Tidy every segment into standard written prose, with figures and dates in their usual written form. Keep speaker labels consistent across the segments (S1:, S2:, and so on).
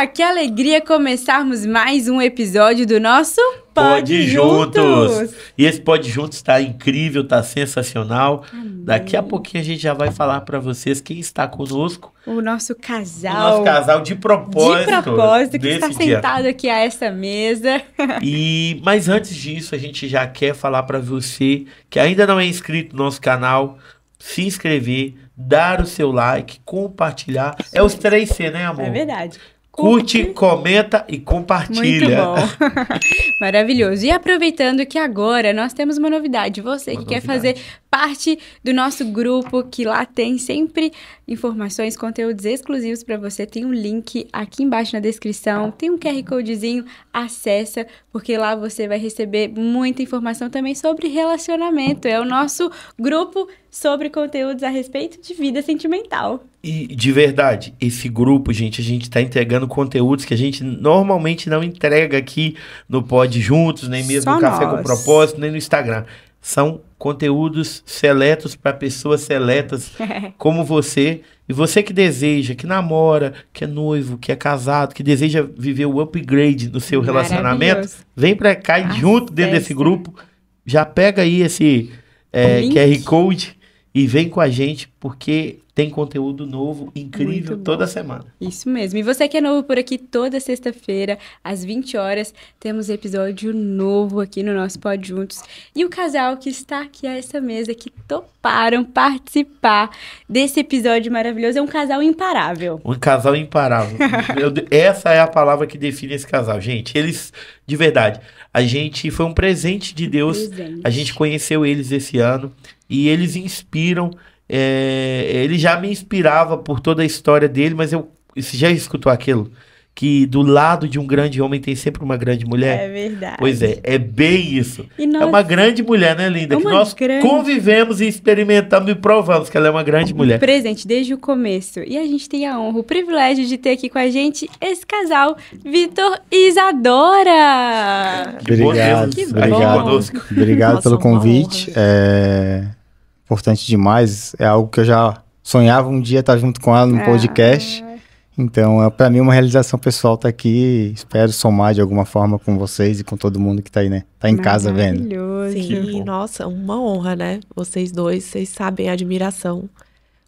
S1: Olá, que alegria começarmos mais um episódio do nosso
S2: Pode Juntos! E esse Pode Juntos tá incrível, tá sensacional.
S1: Amém.
S2: Daqui a pouquinho a gente já vai falar para vocês quem está conosco.
S1: O nosso casal.
S2: O nosso casal de propósito.
S1: De propósito, que está
S2: dia.
S1: sentado aqui a esta mesa.
S2: Mas antes disso, a gente já quer falar para você que ainda não é inscrito no nosso canal, se inscrever, dar o seu like, compartilhar. É os 3C, né, amor?
S1: É verdade.
S2: Curte, comenta e compartilha.
S1: Muito bom. Maravilhoso. E aproveitando que agora nós temos uma novidade. Você que quer fazer parte do nosso grupo, que lá tem sempre informações, conteúdos exclusivos para você, tem um link aqui embaixo na descrição, tem um QR Codezinho, acessa, porque lá você vai receber muita informação também sobre relacionamento. É o nosso grupo sobre conteúdos a respeito de vida sentimental.
S2: E, de verdade, esse grupo, gente, a gente tá entregando conteúdos que a gente normalmente não entrega aqui no Pode Juntos, nem mesmo
S1: Só
S2: no Café
S1: nós.
S2: com Propósito, nem no Instagram. São conteúdos seletos para pessoas seletas como você. E você que deseja, que namora, que é noivo, que é casado, que deseja viver o upgrade no seu relacionamento, vem para cá e junto dentro desse grupo. Já pega aí esse QR Code e vem com a gente, porque tem conteúdo novo, incrível, toda semana.
S1: Isso mesmo. E você que é novo por aqui, toda sexta-feira, às 20 horas, temos episódio novo aqui no nosso Pode Juntos. E o casal que está aqui a essa mesa, que toparam participar desse episódio maravilhoso, é um casal imparável.
S2: Um casal imparável. Essa é a palavra que define esse casal, gente. Eles, de verdade, a gente foi um presente de Deus. A gente conheceu eles esse ano e eles inspiram. Ele já me inspirava por toda a história dele, mas você já escutou aquilo? Que do lado de um grande homem tem sempre uma grande mulher?
S1: É verdade.
S2: Pois é bem isso.
S1: Nós...
S2: É uma grande mulher, né, linda? Que nós convivemos e experimentamos e provamos que ela é uma grande mulher.
S1: Presente desde o começo. E a gente tem a honra, o privilégio de ter aqui com a gente esse casal, Vitor e Isadora.
S3: Obrigado. Obrigado pelo convite. Importante demais, é algo que eu já sonhava um dia estar junto com ela no podcast, então para mim é uma realização pessoal estar aqui, espero somar de alguma forma com vocês e com todo mundo que tá aí, né, tá em casa vendo.
S4: Sim, nossa, uma honra, né, vocês dois, vocês sabem a admiração,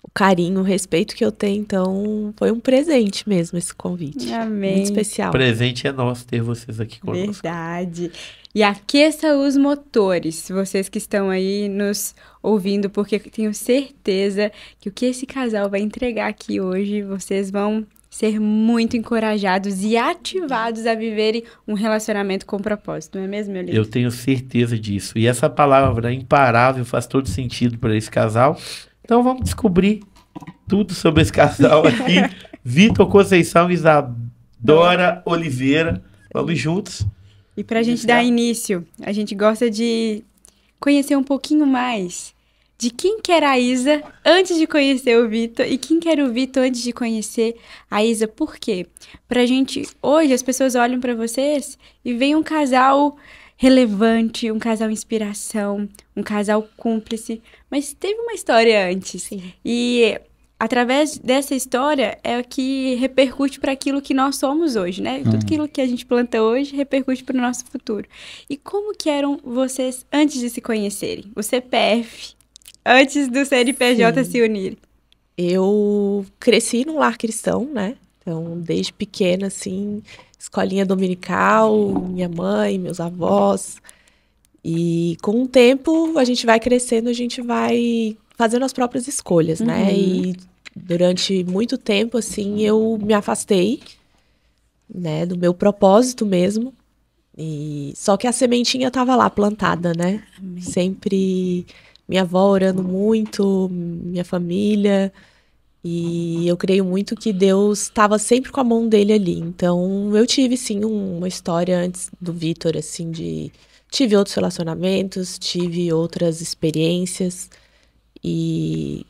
S4: o carinho, o respeito que eu tenho, então foi um presente mesmo esse convite.
S1: Amém.
S4: Muito especial.
S2: O presente é nosso ter vocês aqui conosco.
S1: Verdade. E aqueça os motores, vocês que estão aí nos ouvindo, porque tenho certeza que o que esse casal vai entregar aqui hoje, vocês vão ser muito encorajados e ativados a viverem um relacionamento com propósito, não é mesmo, meu lindo?
S2: Eu tenho certeza disso. E essa palavra imparável faz todo sentido para esse casal. Então vamos descobrir tudo sobre esse casal aqui. Vitor Conceição e Isadora Oliveira. Vamos juntos.
S1: E para a gente dar início, a gente gosta de conhecer um pouquinho mais de quem que era a Isa antes de conhecer o Vitor e quem que era o Vitor antes de conhecer a Isa. Por quê? Pra gente, hoje, as pessoas olham para vocês e veem um casal relevante, um casal inspiração, um casal cúmplice, mas teve uma história antes.
S4: Sim.
S1: E através dessa história é o que repercute para aquilo que nós somos hoje, né? Tudo aquilo que a gente planta hoje repercute para o nosso futuro. E como que eram vocês antes de se conhecerem? O CPF, antes do CNPJ se unirem?
S4: Eu cresci num lar cristão, né? Então, desde pequena, assim, escolinha dominical, minha mãe, meus avós. E com o tempo, a gente vai crescendo, a gente vai fazendo as próprias escolhas, né? E durante muito tempo, assim, eu me afastei, né, do meu propósito mesmo. E só que a sementinha estava lá plantada, né? Amém. Sempre minha avó orando muito, minha família. E eu creio muito que Deus estava sempre com a mão dele ali. Então, eu tive, sim, uma história antes do Vitor, assim, tive outros relacionamentos, tive outras experiências. E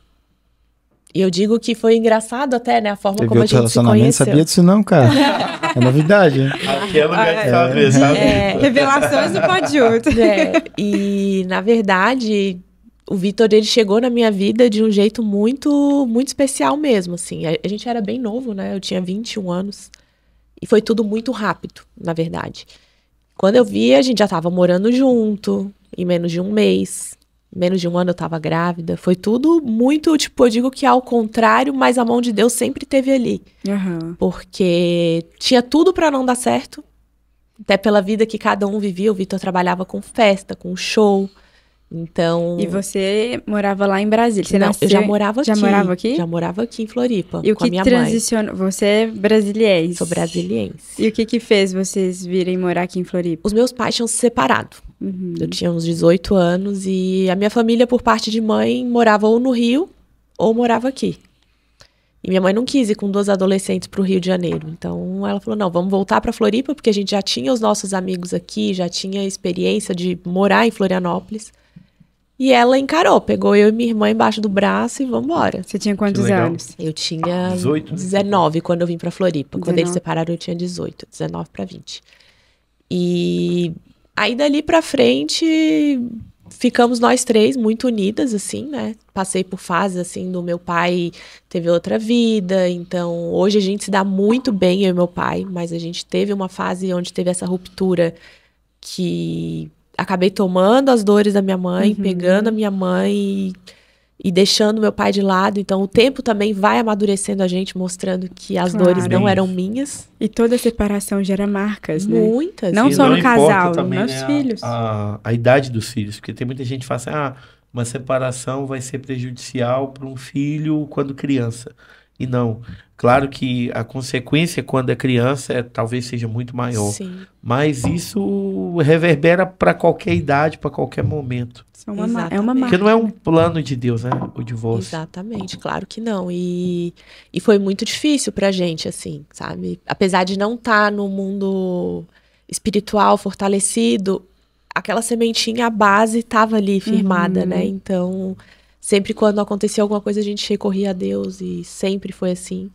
S4: eu digo que foi engraçado até, né? A forma como a gente se conheceu.
S3: Sabia disso não, cara. É novidade.
S2: Aqui é lugar de saber, sabe?
S1: Revelações do Pode Junto.
S4: E, na verdade, o Vitor, ele chegou na minha vida de um jeito muito, muito especial mesmo, assim. A gente era bem novo, né? Eu tinha 21 anos. E foi tudo muito rápido, na verdade. Quando eu vi, a gente já tava morando junto, em menos de um mês. Em menos de um ano eu tava grávida. Foi tudo muito, tipo, eu digo que ao contrário, mas a mão de Deus sempre esteve ali.
S1: Uhum.
S4: Porque tinha tudo pra não dar certo. Até pela vida que cada um vivia. O Vitor trabalhava com festa, com show. Então...
S1: E você morava lá em Brasília? Você
S4: não,
S1: nasceu...
S4: eu já morava aqui.
S1: Já morava aqui?
S4: Já morava aqui em Floripa,
S1: e o
S4: com
S1: que
S4: a minha
S1: transicionou?
S4: mãe.
S1: Você é brasiliense?
S4: Sou brasiliense.
S1: E o que fez vocês virem morar aqui em Floripa?
S4: Os meus pais tinham se separado.
S1: Uhum.
S4: Eu tinha uns 18 anos e a minha família, por parte de mãe, morava ou no Rio ou morava aqui. E minha mãe não quis ir com 2 adolescentes para o Rio de Janeiro. Então ela falou, não, vamos voltar para Floripa, porque a gente já tinha os nossos amigos aqui, já tinha experiência de morar em Florianópolis. E ela encarou, pegou eu e minha irmã embaixo do braço e vamos embora.
S1: Você tinha quantos anos?
S4: Eu tinha
S2: 18,
S4: 19 quando eu vim pra Floripa.
S1: 19.
S4: Quando eles separaram eu tinha 18, 19 para 20. E aí dali pra frente ficamos nós 3 muito unidas, assim, né? Passei por fases, assim, do meu pai teve outra vida, então hoje a gente se dá muito bem, eu e meu pai, mas a gente teve uma fase onde teve essa ruptura que... acabei tomando as dores da minha mãe, pegando a minha mãe e deixando meu pai de lado. Então, o tempo também vai amadurecendo a gente, mostrando que as dores não eram minhas.
S1: E toda separação gera marcas, né?
S4: Muitas.
S1: Não só no casal,
S2: também,
S1: nos filhos.
S2: A idade dos filhos. Porque tem muita gente que fala assim, uma separação vai ser prejudicial para um filho quando criança. E não. Claro que a consequência quando é criança talvez seja muito maior.
S4: Sim.
S2: Mas isso reverbera para qualquer idade, para qualquer momento.
S1: É uma marca.
S2: Porque não é um plano de Deus, né? O divórcio.
S4: Exatamente, claro que não. E foi muito difícil pra gente, assim, sabe? Apesar de não estar no mundo espiritual fortalecido, aquela sementinha, a base estava ali firmada, né? Então... sempre quando acontecia alguma coisa, a gente recorria a Deus e sempre foi assim.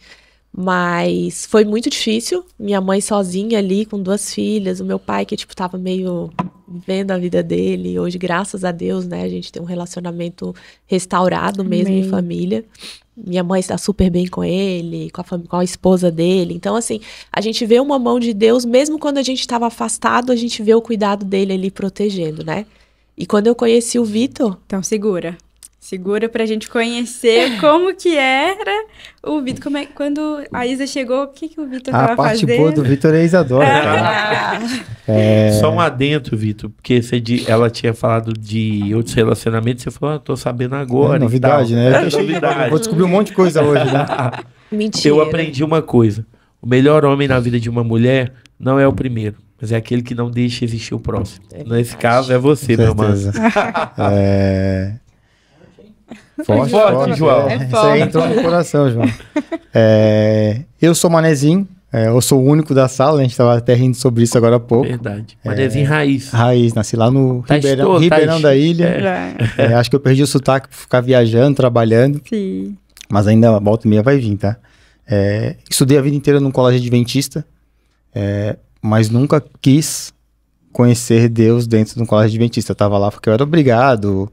S4: Mas foi muito difícil. Minha mãe sozinha ali, com 2 filhas. O meu pai que, tipo, tava meio vivendo a vida dele. Hoje, graças a Deus, né, a gente tem um relacionamento restaurado mesmo em família. Minha mãe está super bem com ele, com a esposa dele. Então, assim, a gente vê uma mão de Deus, mesmo quando a gente estava afastado, a gente vê o cuidado dele ali protegendo, né? E quando eu conheci o Vitor...
S1: Então, Segura pra gente conhecer como que era o Vitor. Quando a Isa chegou, o que o Vitor tava fazendo?
S3: A parte boa do Vitor é a Isadora.
S2: Só um adentro, Vitor, porque ela tinha falado de outros relacionamentos, você falou, tô sabendo agora.
S3: É novidade, né?
S2: Novidade.
S3: Vou descobrir um monte de coisa hoje, né?
S4: Mentira.
S2: Eu aprendi uma coisa. O melhor homem na vida de uma mulher não é o primeiro, mas é aquele que não deixa existir o próximo. Nesse caso, é você, meu mano. Forte, João.
S3: Isso aí entrou no coração, João. Eu sou Manezinho, eu sou o único da sala, a gente estava até rindo sobre isso agora há pouco.
S2: Verdade. Manezinho raiz.
S3: Raiz, nasci lá no Ribeirão da Ilha. Acho que eu perdi o sotaque por ficar viajando, trabalhando.
S1: Sim.
S3: Mas ainda a volta e meia vai vir, tá? Estudei a vida inteira num colégio adventista, mas nunca quis conhecer Deus dentro de um colégio adventista. Eu estava lá porque eu era obrigado...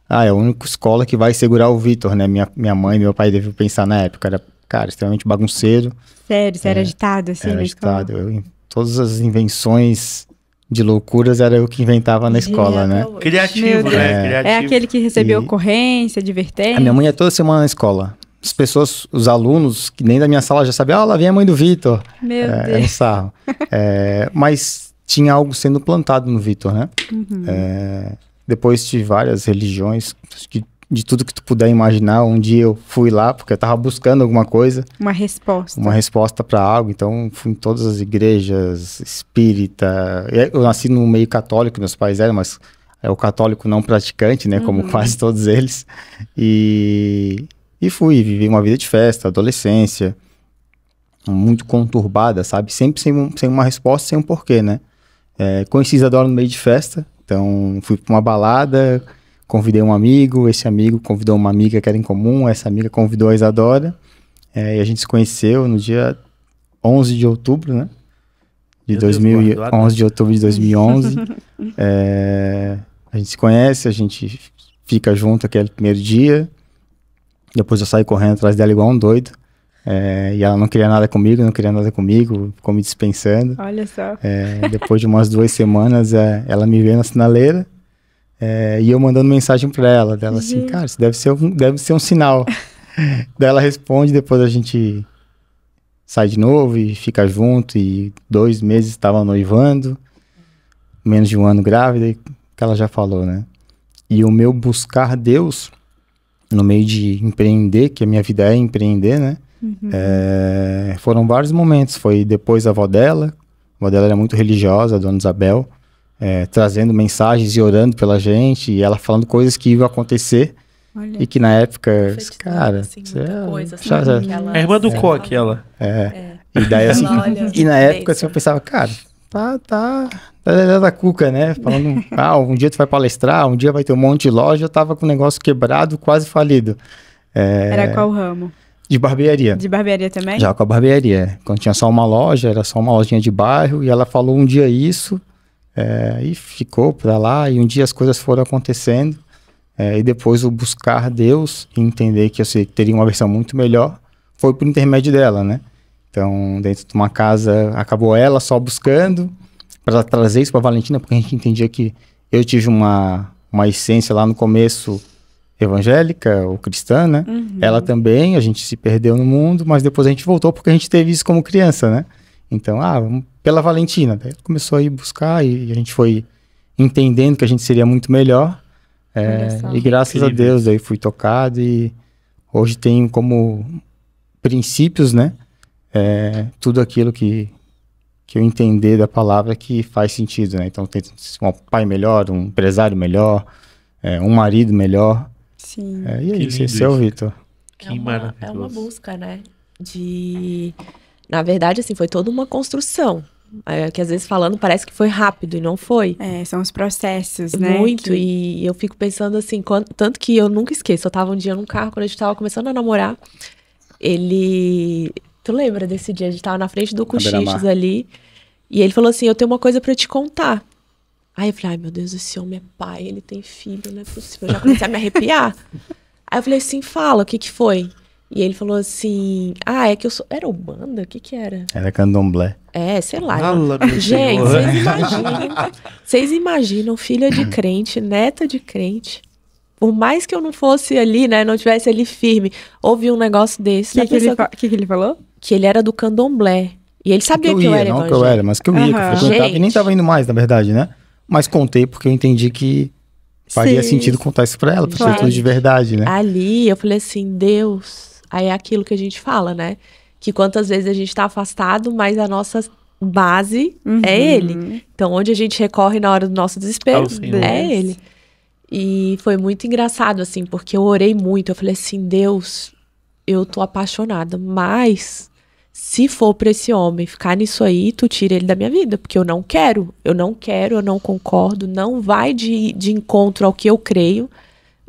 S3: é a única escola que vai segurar o Vitor, né? Minha mãe e meu pai devem pensar na época. Era, cara, extremamente bagunceiro.
S1: Sério? Você era agitado assim na escola?
S3: Era agitado. Todas as invenções de loucuras era eu que inventava na escola, né?
S2: Criativo, né? Criativo.
S1: É aquele que recebeu ocorrência, advertência?
S3: A minha mãe ia toda semana na escola. As pessoas, os alunos, que nem da minha sala já sabiam, lá vem a mãe do Vitor.
S1: Meu Deus.
S3: Era um sarro. Mas tinha algo sendo plantado no Vitor, né? Depois de várias religiões, de tudo que tu puder imaginar, um dia eu fui lá, porque eu tava buscando alguma coisa.
S1: Uma resposta.
S3: Uma resposta para algo, então fui em todas as igrejas, espírita. Eu nasci no meio católico, meus pais eram, mas é o católico não praticante, né, como quase todos eles. E vivi uma vida de festa, adolescência, muito conturbada, sabe? Sempre sem uma resposta, sem um porquê, né? Conheci Isadora no meio de festa. Então, fui para uma balada, convidei um amigo, esse amigo convidou uma amiga que era em comum, essa amiga convidou a Isadora, e a gente se conheceu no dia 11 de outubro, né? 11 de outubro de 2011. A gente se conhece, a gente fica junto aquele primeiro dia, depois eu saí correndo atrás dela igual um doido. E ela não queria nada comigo, ficou me dispensando.
S1: Olha só.
S3: Depois de umas 2 semanas, ela me veio na sinaleira, e eu mandando mensagem pra ela, dela assim, cara, isso deve ser um sinal. Daí ela responde, depois a gente sai de novo e fica junto, e 2 meses estava noivando, menos de 1 ano grávida, que ela já falou, né? E o meu buscar Deus, no meio de empreender, que a minha vida é empreender, né? Foram vários momentos. Foi depois a avó dela era muito religiosa, a dona Isabel, trazendo mensagens e orando pela gente, e ela falando coisas que iam acontecer.
S1: Olha.
S3: E que na época, cara,
S4: assim, muita coisa, assim,
S2: a irmã do Coque, ela.
S3: E daí assim,
S4: Olha,
S3: e na época assim, eu pensava, cara, tá da cuca, né? Falando, um dia tu vai palestrar, um dia vai ter um monte de loja. Eu tava com o negócio quebrado, quase falido.
S1: Era qual ramo?
S3: De barbearia.
S1: De barbearia também?
S3: Já com a barbearia. Quando tinha só uma loja, era só uma lojinha de bairro, e ela falou um dia isso, e ficou pra lá, e um dia as coisas foram acontecendo, e depois o buscar Deus e entender que eu teria uma versão muito melhor, foi por intermédio dela, né? Então, dentro de uma casa, acabou ela só buscando para trazer isso para Valentina, porque a gente entendia que eu tive uma essência lá no começo evangélica ou cristã, né? Ela também, a gente se perdeu no mundo, mas depois a gente voltou porque a gente teve isso como criança, né? Então, vamos pela Valentina. Daí começou a ir buscar e a gente foi entendendo que a gente seria muito melhor. E graças a Deus aí fui tocado, e hoje tenho como princípios, né? Tudo aquilo que eu entender da palavra que faz sentido, né? Então, tento ser um pai melhor, um empresário melhor, um marido melhor.
S1: Sim.
S3: E é isso, esse é o Vitor.
S2: Que maravilhoso.
S4: É uma busca, né? Na verdade, assim, foi toda uma construção. Que às vezes falando parece que foi rápido e não foi.
S1: São os processos, né?
S4: Muito, e eu fico pensando assim, tanto que eu nunca esqueço. Eu tava um dia num carro, quando a gente tava começando a namorar, tu lembra desse dia? A gente tava na frente do Cochichos ali, e ele falou assim, eu tenho uma coisa pra te contar. Aí eu falei, ai meu Deus, esse homem é pai, ele tem filho, não é possível. Eu já comecei a me arrepiar. Aí eu falei assim, fala, o que foi? E ele falou assim, é que eu sou... Era Umbanda? O que era?
S3: Era Candomblé.
S4: Sei lá.
S2: Gente,
S4: vocês imaginam filha de crente, neta de crente. Por mais que eu não fosse ali, né, não tivesse ali firme, ouvi um negócio desse.
S1: O que ele falou?
S4: Que ele era do Candomblé. E ele sabia que eu era evangélica.
S3: Não que eu era, mas que eu ia, que eu frequentava, e nem tava indo mais, na verdade, né? Mas contei porque eu entendi que faria sentido contar isso pra ela, pra ser tudo de verdade, né?
S4: Ali, eu falei assim, Deus... Aí é aquilo que a gente fala, né? Que quantas vezes a gente tá afastado, mas a nossa base é Ele. Então, onde a gente recorre na hora do nosso desespero, é Ele. E foi muito engraçado, assim, porque eu orei muito. Eu falei assim, Deus, eu tô apaixonada, mas se for pra esse homem ficar nisso aí, tu tira ele da minha vida, porque eu não quero, eu não concordo, não vai de encontro ao que eu creio.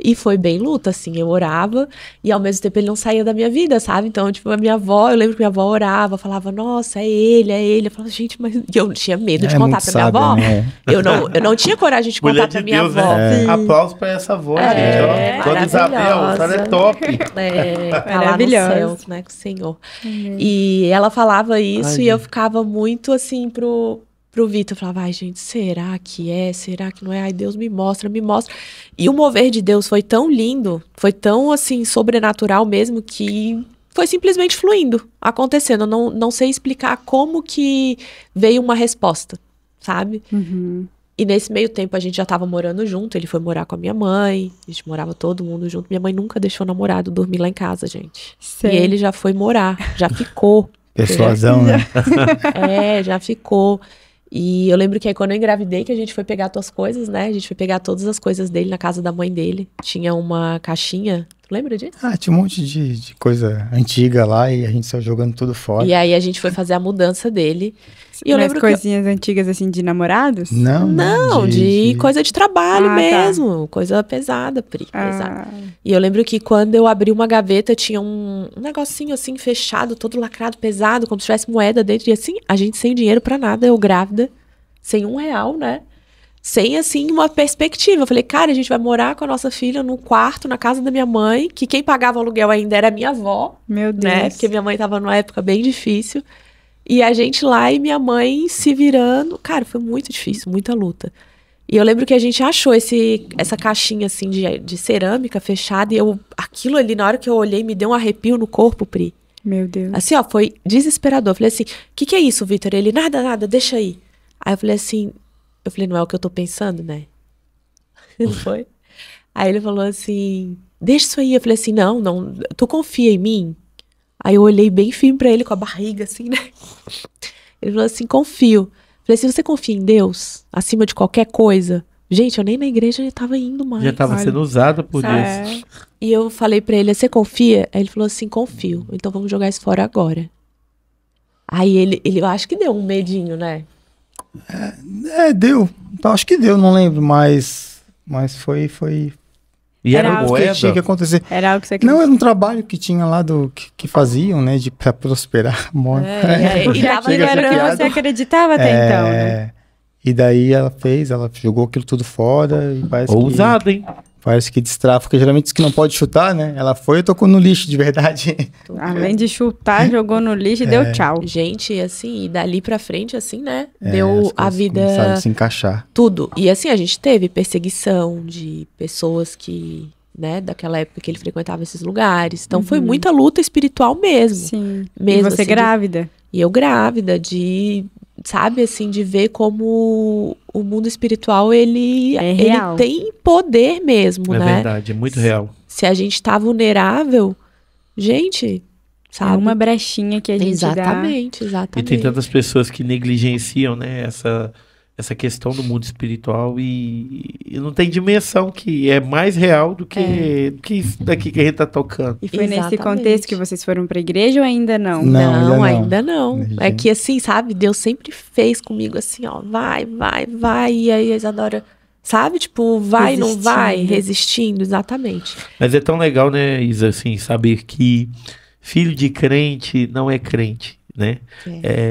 S4: E foi bem luta, assim, eu orava e ao mesmo tempo ele não saía da minha vida, sabe? Então, tipo, a minha avó, eu lembro que minha avó orava, falava, nossa, é ele. Eu falava, gente, mas eu tinha medo de contar pra minha avó. Né? Eu não tinha coragem de contar pra minha avó.
S2: Aplausos pra essa avó, gente. Dona Isabel, ela é top.
S4: Maravilhosa. Lá no céu, né, com o Senhor. E ela falava isso e eu ficava muito, assim, pro Vitor, eu falava, ai gente, será que é? Será que não é? Ai Deus, me mostra. E o mover de Deus foi tão lindo, foi tão assim, sobrenatural mesmo, que foi simplesmente fluindo, acontecendo. Eu não sei explicar como que veio uma resposta, sabe? E nesse meio tempo a gente já tava morando junto, ele foi morar com a minha mãe, a gente morava todo mundo junto. Minha mãe nunca deixou o namorado dormir lá em casa, gente. Sim. E ele já foi morar, já ficou.
S3: Persuasão, né?
S4: Já ficou. E eu lembro que aí quando eu engravidei, que a gente foi pegar as tuas coisas, né? A gente foi pegar todas as coisas dele na casa da mãe dele. Tinha uma caixinha. Tu lembra disso?
S3: Tinha um monte de coisa antiga lá e a gente saiu jogando tudo fora.
S4: E aí a gente foi fazer a mudança dele. E eu lembro
S1: coisinhas antigas assim de namorados?
S4: Não, de coisa de trabalho mesmo. Tá. Coisa pesada, pesada. E eu lembro que quando eu abri uma gaveta, tinha um negocinho assim, fechado, todo lacrado, pesado, como se tivesse moeda dentro. E assim, a gente sem dinheiro pra nada, eu grávida, sem R$1, né? sem, assim, uma perspectiva. Eu falei, cara, a gente vai morar com a nossa filha no quarto, na casa da minha mãe, que quem pagava aluguel ainda era minha avó.
S1: Meu Deus.
S4: Né? Porque minha mãe tava numa época bem difícil. E a gente lá e minha mãe se virando. Cara, foi muito difícil, muita luta. E eu lembro que a gente achou essa caixinha, assim, de cerâmica fechada. E aquilo ali, na hora que eu olhei, me deu um arrepio no corpo, Pri.
S1: Meu Deus.
S4: Assim, ó, foi desesperador. Eu falei assim, o que é isso, Vitor? Ele, nada, deixa aí. Aí eu falei assim, não é o que eu tô pensando, né? Não foi? Aí ele falou assim, deixa isso aí. Eu falei assim, não, tu confia em mim? Aí eu olhei bem firme pra ele, com a barriga assim, né? Ele falou assim, confio. Eu falei assim, você confia em Deus? Acima de qualquer coisa? Gente, eu nem na igreja já tava indo mais.
S2: Já tava sendo usada por Deus.
S4: E eu falei pra ele, você confia? Aí ele falou assim, confio. Então vamos jogar isso fora agora. Aí ele eu acho que deu um medinho, né?
S3: Deu. Então, acho que deu, não lembro, mas foi...
S2: E era
S3: algo que tinha que acontecer.
S1: Era algo que você
S3: Não, era um trabalho que tinha lá que faziam, né, pra prosperar.
S1: E aquilo era o que você acreditava até então, né?
S3: E daí ela jogou aquilo tudo fora e parece
S2: Ousado, hein?
S3: Parece que destrava, porque geralmente diz que não pode chutar, né? Ela foi e tocou no lixo, de verdade.
S1: Além de chutar, jogou no lixo e deu tchau.
S4: Gente, assim, e dali pra frente, assim, né? Deu a vida...
S3: Começaram a se encaixar.
S4: Tudo. E assim, a gente teve perseguição de pessoas que, né, daquela época que ele frequentava esses lugares. Então, foi muita luta espiritual mesmo.
S1: Sim.
S4: Mesmo,
S1: E você
S4: assim,
S1: grávida?
S4: E eu grávida, sabe, assim, de ver como o mundo espiritual, ele tem poder mesmo, né?
S2: É verdade, é muito real.
S4: Se a gente tá vulnerável, gente, sabe?
S1: É uma brechinha que a gente dá.
S4: Exatamente.
S2: E tem tantas pessoas que negligenciam, né, essa questão do mundo espiritual e não tem dimensão que é mais real do que isso daqui que a gente tá tocando.
S1: E foi nesse contexto que vocês foram pra igreja ou ainda não?
S4: Não, ainda não. É que assim, sabe, Deus sempre fez comigo assim, ó, vai, e aí a Isadora, sabe, tipo, vai, não vai, resistindo, exatamente.
S2: Mas é tão legal, né, Isa, assim, saber que filho de crente não é crente, né?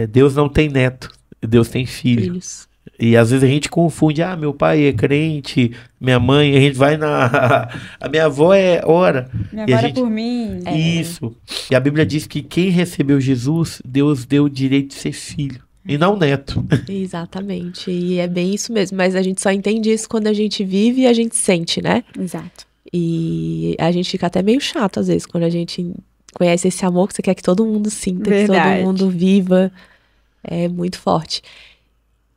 S2: Deus não tem neto, Deus tem filhos. E às vezes a gente confunde, meu pai é crente, minha mãe, a gente vai a minha avó ora.
S1: Minha avó ora por mim.
S2: Isso. E a Bíblia diz que quem recebeu Jesus, Deus deu o direito de ser filho, e não neto.
S4: Exatamente, e é bem isso mesmo, mas a gente só entende isso quando a gente vive e a gente sente, né?
S1: Exato.
S4: E a gente fica até meio chato às vezes, quando a gente conhece esse amor que você quer que todo mundo sinta, que todo mundo viva. É muito forte.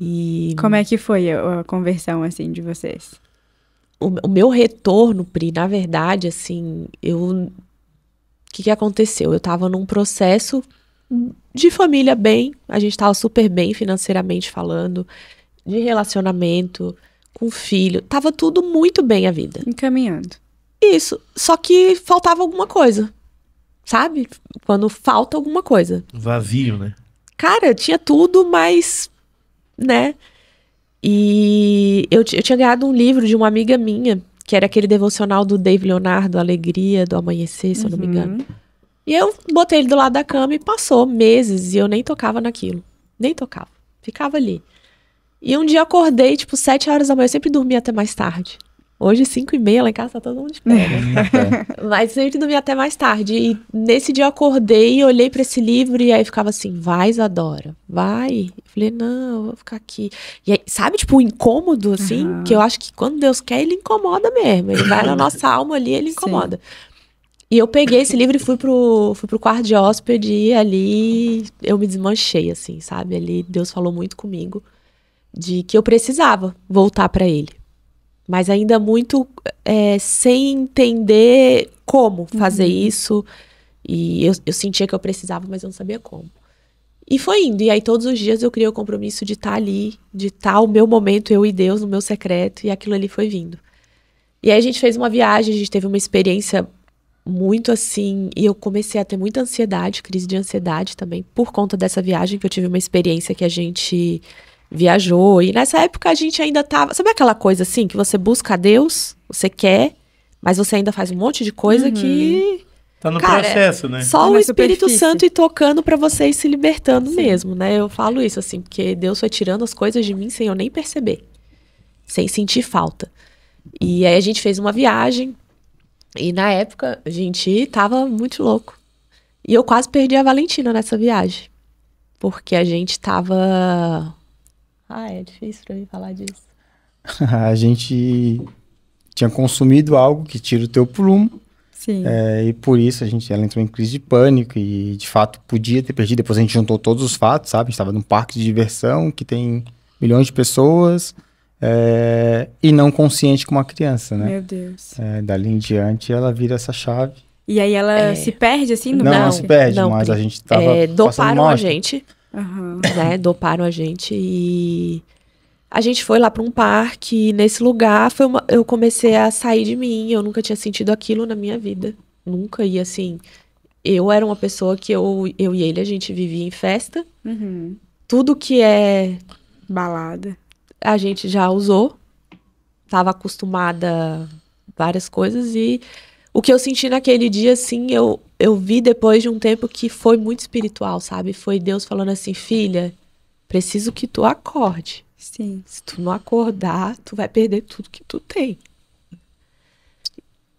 S4: E
S1: como é que foi a conversão, assim, de vocês?
S4: O meu retorno, Pri, na verdade, assim, o que aconteceu? Eu tava num processo de família bem, a gente tava super bem financeiramente falando, de relacionamento, com filho, tava tudo muito bem a vida.
S1: Encaminhando.
S4: Isso, só que faltava alguma coisa, sabe? Quando falta alguma coisa.
S2: Vazio, né?
S4: Cara, tinha tudo, mas... né? E eu tinha ganhado um livro de uma amiga minha, que era aquele devocional do Dave Leonardo, Alegria do Amanhecer, se eu não me engano. E eu botei ele do lado da cama e passou meses e eu nem tocava naquilo. Nem tocava. Ficava ali. E um dia acordei, tipo, 7 horas da manhã, eu sempre dormia até mais tarde. Hoje, 5h30, lá em casa tá todo mundo de pé, né? Mas sempre dormia até mais tarde. E nesse dia eu acordei e olhei pra esse livro e aí ficava assim, vai, Isadora, vai. Eu falei, não, eu vou ficar aqui. E aí, sabe, tipo, o incômodo, assim, que eu acho que quando Deus quer, ele incomoda mesmo. Ele vai na nossa alma ali, ele incomoda. Sim. E eu peguei esse livro e fui pro quarto de hóspede e ali eu me desmanchei, assim, sabe? Ali Deus falou muito comigo de que eu precisava voltar pra ele. Mas ainda muito sem entender como fazer isso. E eu sentia que eu precisava, mas eu não sabia como. E foi indo. E aí todos os dias eu criei o compromisso de estar ali, de estar o meu momento, eu e Deus, no meu secreto. E aquilo ali foi vindo. E aí a gente fez uma viagem, a gente teve uma experiência muito assim... E eu comecei a ter muita ansiedade, crise de ansiedade também, por conta dessa viagem, que eu tive uma experiência que a gente... viajou, e nessa época a gente ainda tava... Sabe aquela coisa assim, que você busca a Deus, você quer, mas você ainda faz um monte de coisa que...
S2: Tá no processo, né?
S4: Só o Espírito Santo ir tocando pra você ir se libertando mesmo, né? Eu falo isso assim, porque Deus foi tirando as coisas de mim sem eu nem perceber. sem sentir falta. E aí a gente fez uma viagem, e na época a gente tava muito louco. E eu quase perdi a Valentina nessa viagem. Porque a gente tava... é difícil pra mim falar disso.
S3: A gente tinha consumido algo que tira o teu prumo.
S1: Sim.
S3: E por isso ela entrou em crise de pânico e de fato podia ter perdido. Depois a gente juntou todos os fatos, sabe? A gente estava num parque de diversão que tem milhões de pessoas e não consciente como uma criança, né?
S1: Meu Deus.
S3: Dali em diante ela vira essa chave.
S1: E aí ela se perde assim no
S3: Não se perde, mas a gente estava
S4: doparam a gente.
S1: Uhum.
S4: Né? Doparam a gente e... A gente foi lá para um parque e nesse lugar eu comecei a sair de mim. Eu nunca tinha sentido aquilo na minha vida. Nunca. E assim, eu era uma pessoa que eu e ele, a gente vivia em festa.
S1: Uhum.
S4: Tudo que é...
S1: balada.
S4: A gente já usou. Tava acostumada a várias coisas. E o que eu senti naquele dia, assim, eu vi depois de um tempo que foi muito espiritual, sabe? Foi Deus falando assim, filha, preciso que tu acorde.
S1: Sim.
S4: Se tu não acordar, tu vai perder tudo que tu tem.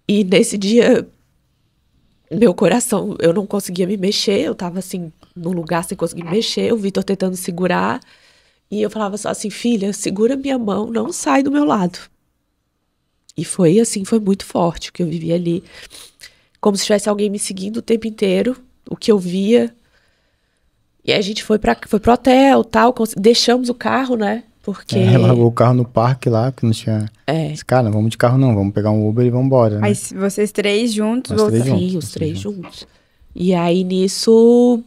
S4: E nesse dia, meu coração, eu não conseguia me mexer. Eu tava assim, num lugar sem conseguir me mexer. O Vitor tentando segurar. E eu falava só assim, filha, segura minha mão, não sai do meu lado. E foi assim, foi muito forte o que eu vivi ali. Como se tivesse alguém me seguindo o tempo inteiro. O que eu via. E aí a gente foi pro hotel, tal. Deixamos o carro, né? Porque...
S3: largou o carro no parque lá, que não tinha... Cara, não vamos de carro não, vamos pegar um Uber e vamos embora, né?
S1: Aí vocês três juntos?
S4: Sim, os três juntos. E aí nisso,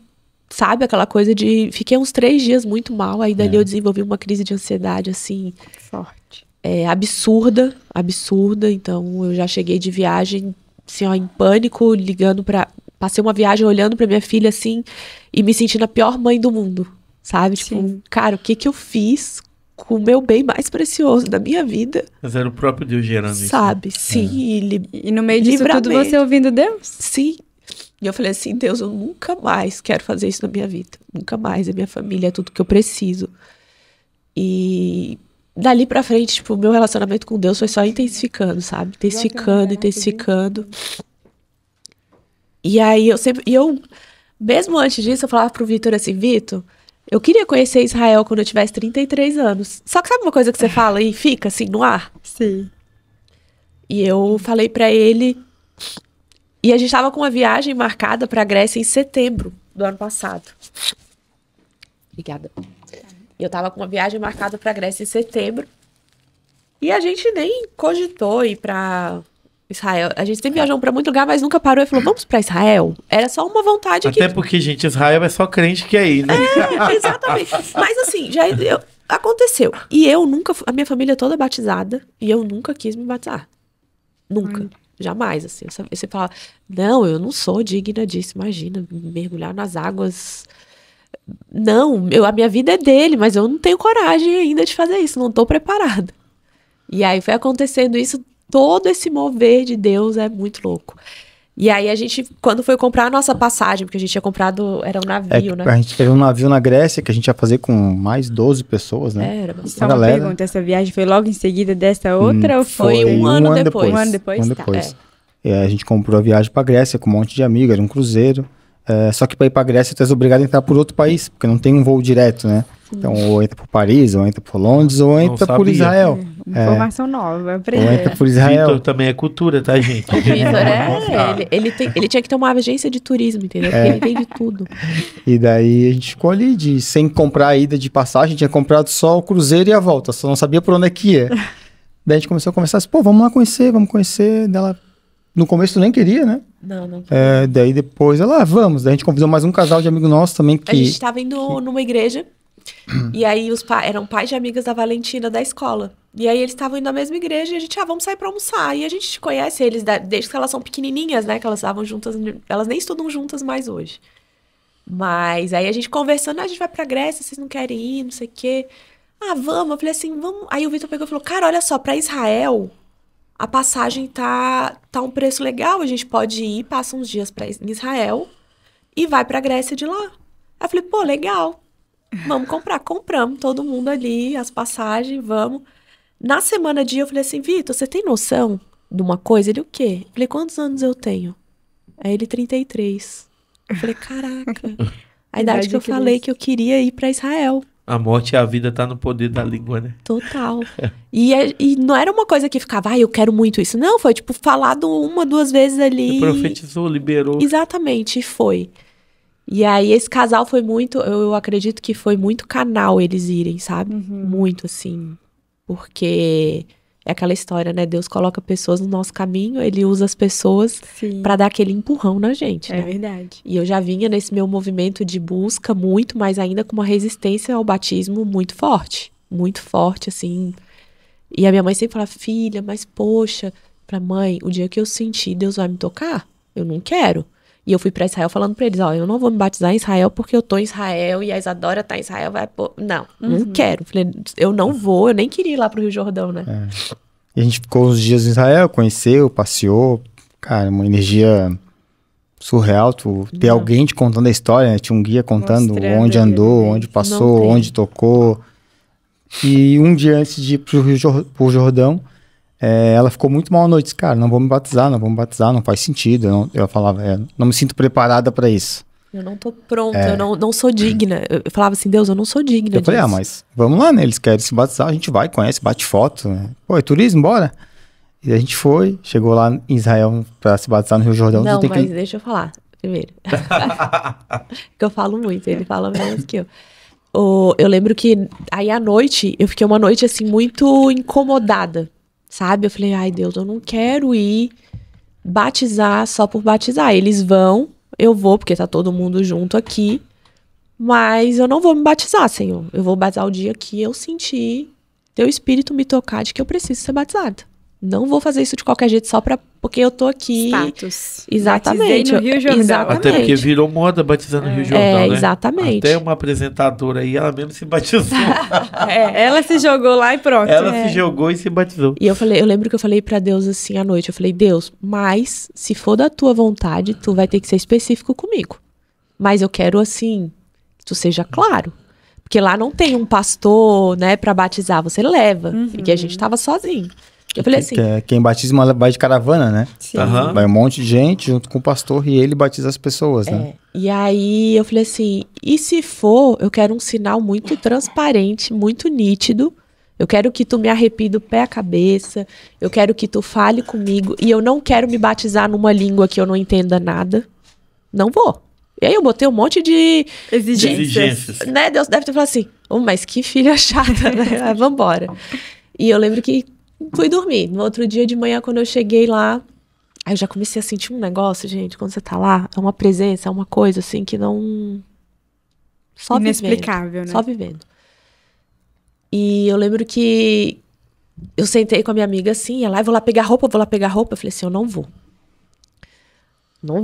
S4: sabe, aquela coisa de... Fiquei uns 3 dias muito mal, aí dali eu desenvolvi uma crise de ansiedade, assim...
S1: Forte.
S4: Absurda. Então eu já cheguei de viagem, assim, ó, em pânico, ligando pra... Passei uma viagem olhando pra minha filha, assim, e me sentindo a pior mãe do mundo, sabe?
S1: Sim.
S4: Tipo, cara, o que eu fiz com o meu bem mais precioso da minha vida?
S2: Mas era o próprio Deus gerando isso.
S4: Sabe? Sim.
S1: E no meio disso tudo você ouvindo Deus?
S4: Sim. E eu falei assim, Deus, eu nunca mais quero fazer isso na minha vida. Nunca mais. A minha família é tudo que eu preciso. E dali pra frente, tipo, o meu relacionamento com Deus foi só intensificando, sabe? Intensificando. E aí mesmo antes disso, eu falava pro Vitor assim, Vitor, eu queria conhecer Israel quando eu tivesse 33 anos. Só que sabe uma coisa que você fala e fica assim no ar?
S1: Sim.
S4: E eu falei pra ele... E a gente tava com uma viagem marcada pra Grécia em setembro do ano passado. Obrigada. E eu tava com uma viagem marcada pra Grécia em setembro. E a gente nem cogitou ir pra Israel. A gente sempre viajou pra muito lugar, mas nunca parou e falou, vamos pra Israel? Era só uma vontade
S2: Até porque, gente, Israel é só crente que é aí, né?
S4: Exatamente. Mas assim, aconteceu. E a minha família é toda batizada, e eu nunca quis me batizar. Nunca. Jamais, assim. Você fala, não, eu não sou digna disso, imagina, mergulhar nas águas. Não, a minha vida é dele, mas eu não tenho coragem ainda de fazer isso, não tô preparada. E aí foi acontecendo isso, todo esse mover de Deus é muito louco. E aí a gente, quando foi comprar a nossa passagem, porque a gente tinha comprado, era um navio, né?
S3: A gente teve um navio na Grécia que a gente ia fazer com mais 12 pessoas, né?
S4: Era bastante.
S1: Só uma pergunta, essa viagem foi logo em seguida dessa outra ou
S4: foi um ano depois?
S1: Um ano depois?
S3: Um ano depois. A gente comprou a viagem pra Grécia com um monte de amigos, era um cruzeiro. Só que para ir para a Grécia, tu és obrigado a entrar por outro país, porque não tem um voo direto, né? Sim. Então, ou entra por Paris, ou entra por Londres, ou entra por Israel.
S1: Informação nova, aprender.
S3: Ou entra por Israel.
S2: Vitor também é cultura, tá, gente?
S4: O Vitor ele tinha que ter uma agência de turismo, entendeu? Porque ele entende tudo.
S3: E daí a gente ficou ali, sem comprar a ida de passagem, tinha comprado só o cruzeiro e a volta, só não sabia por onde é que ia. Daí a gente começou a conversar assim, vamos lá vamos conhecer. Dela... No começo tu nem queria, né?
S4: Não.
S3: Daí depois vamos. Daí a gente convidou mais um casal de amigo nosso também que...
S4: A gente estava indo numa igreja e aí eram pais de amigas da Valentina da escola. E aí eles estavam indo na mesma igreja e a gente, vamos sair pra almoçar. E a gente conhece eles desde que elas são pequenininhas, né? Que elas estavam juntas, elas nem estudam juntas mais hoje. Mas aí a gente conversando, a gente vai pra Grécia, vocês não querem ir, não sei o quê. Vamos. Eu falei assim, vamos. Aí o Vitor pegou e falou, cara, olha só, pra Israel... A passagem tá um preço legal, a gente pode ir, passa uns dias em Israel e vai pra Grécia de lá. Aí eu falei, pô, legal, vamos comprar. Compramos todo mundo ali, as passagens, vamos. Na semana de eu falei assim, Vitor, você tem noção de uma coisa? Ele, o quê? Eu falei, quantos anos eu tenho? Aí ele, 33. Eu falei, caraca. A idade que eu falei que eu queria ir pra Israel.
S2: A morte e a vida tá no poder da língua, né?
S4: Total. E não era uma coisa que ficava, eu quero muito isso. Não, foi tipo falado 1, 2 vezes ali.
S2: Você profetizou, liberou.
S4: Exatamente, foi. E aí esse casal foi muito, eu acredito que foi muito canal eles irem, sabe? Muito assim. Porque é aquela história, né? Deus coloca pessoas no nosso caminho, ele usa as pessoas pra dar aquele empurrão na gente, né?
S1: É verdade.
S4: E eu já vinha nesse meu movimento de busca muito, mas ainda com uma resistência ao batismo muito forte, assim. E a minha mãe sempre fala, filha, mas poxa, pra mãe, o dia que eu sentir, Deus vai me tocar? Eu não quero. E eu fui pra Israel falando pra eles, eu não vou me batizar em Israel porque eu tô em Israel e a Isadora tá em Israel, não quero. Falei, eu não vou, eu nem queria ir lá pro Rio Jordão, né?
S3: E a gente ficou uns dias em Israel, conheceu, passeou, cara, uma energia surreal, tu ter alguém te contando a história, né? Tinha um guia contando onde andou, onde passou, onde tocou. E um dia antes de ir pro Jordão, ela ficou muito mal à noite, cara, não vou me batizar, não faz sentido. Eu falava, não me sinto preparada pra isso.
S4: Eu não tô pronta, eu não sou digna. Eu falava assim, Deus, eu não sou digna
S3: disso. Eu falei, mas vamos lá, né? Eles querem se batizar, a gente vai, conhece, bate foto. Né? Pô, é turismo, bora. E a gente foi, chegou lá em Israel pra se batizar no Rio Jordão.
S4: Não, mas deixa eu falar primeiro. Que eu falo muito, ele fala menos que eu. Eu lembro que aí à noite, eu fiquei uma noite assim muito incomodada, sabe? Eu falei, ai Deus, eu não quero ir batizar só por batizar. Eles vão, eu vou, porque tá todo mundo junto aqui, mas eu não vou me batizar, Senhor. Eu vou batizar o dia que eu sentir teu espírito me tocar de que eu preciso ser batizada. Não vou fazer isso de qualquer jeito só porque eu tô aqui.
S1: Status.
S4: Exatamente.
S1: Batizei no Rio Jordão.
S4: Exatamente.
S2: Até porque virou moda batizando no Rio Jordão, né?
S4: Exatamente.
S2: Até uma apresentadora aí, ela mesmo se batizou.
S1: Ela se jogou lá e pronto.
S2: Ela se jogou e se batizou.
S4: E eu lembro que eu falei pra Deus assim à noite, eu falei, Deus, mas se for da tua vontade, tu vai ter que ser específico comigo. Mas eu quero assim, que tu seja claro. Porque lá não tem um pastor, né, pra batizar, você leva. Porque a gente tava sozinho. Eu falei assim...
S3: Quem batisma vai de caravana, né?
S4: Sim.
S3: Vai um monte de gente junto com o pastor e ele batiza as pessoas, né?
S4: E aí eu falei assim, e se for, eu quero um sinal muito transparente, muito nítido. Eu quero que tu me arrepie do pé à cabeça. Eu quero que tu fale comigo. E eu não quero me batizar numa língua que eu não entenda nada. Não vou. E aí eu botei um monte de
S2: exigências.
S4: Né? Deus deve ter falado assim, mas que filha chata, né? Vambora. E eu lembro que fui dormir. No outro dia de manhã, quando eu cheguei lá, aí eu já comecei a sentir um negócio, gente, quando você tá lá, é uma presença, é uma coisa assim que não... Só
S1: inexplicável,
S4: vivendo,
S1: né?
S4: Só vivendo. E eu lembro que eu sentei com a minha amiga assim, ela, vou lá pegar roupa. Eu falei assim, eu não vou. Não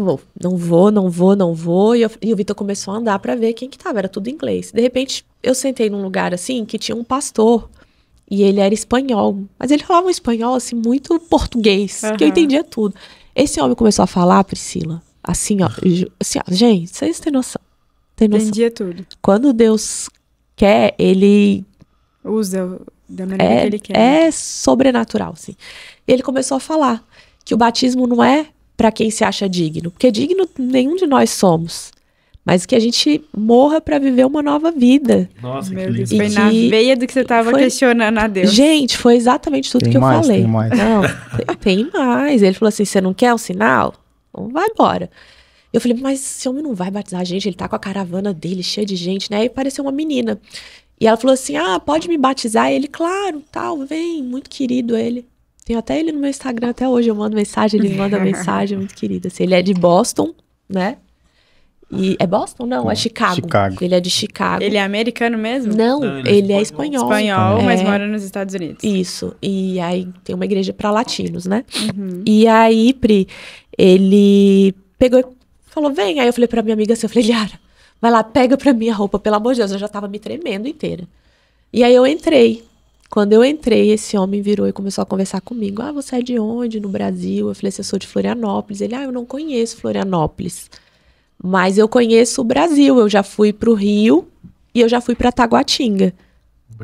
S4: vou. E o Vitor começou a andar pra ver quem que tava, era tudo em inglês. De repente, eu sentei num lugar assim, que tinha um pastor. E ele era espanhol. Mas ele falava um espanhol, assim, muito português. Que eu entendia tudo. Esse homem começou a falar, Priscila, assim, ó. Gente, vocês têm noção.
S1: Entendia tudo.
S4: Quando Deus quer, ele...
S1: usa da maneira que ele quer.
S4: É sobrenatural, assim. E ele começou a falar que o batismo não é pra quem se acha digno. Porque digno nenhum de nós somos. Mas que a gente morra pra viver uma nova vida.
S2: Nossa,
S1: meu
S2: que
S1: Deus,
S2: lindo.
S1: foi na veia do que você tava questionando a Deus.
S4: Gente, foi exatamente tudo que eu falei.
S3: Tem mais.
S4: Não, tem mais. Ele falou assim, você não quer um sinal? Então vai embora. Eu falei, mas esse homem não vai batizar a gente, ele tá com a caravana dele, cheia de gente, né? Aí apareceu uma menina. E ela falou assim, pode me batizar? E ele, claro, tal, vem, muito querido ele. Tenho até ele no meu Instagram, até hoje eu mando mensagem, ele manda mensagem, muito querido. Assim, ele é de Boston, né? E é Boston? Não, é Chicago. Ele é de Chicago.
S1: Ele é americano mesmo?
S4: Não, ele é espanhol.
S1: Mas mora nos Estados Unidos.
S4: Isso. E aí tem uma igreja para latinos, né? E aí, Pri, ele pegou e falou, vem. Aí eu falei pra minha amiga assim, eu falei, Liara, vai lá, pega pra mim a roupa, pelo amor de Deus. Eu já tava me tremendo inteira. E aí eu entrei. Quando eu entrei, esse homem virou e começou a conversar comigo. Você é de onde? No Brasil? Eu falei, eu sou de Florianópolis. Ele, eu não conheço Florianópolis. Mas eu conheço o Brasil, eu já fui pro Rio e eu já fui pra Taguatinga.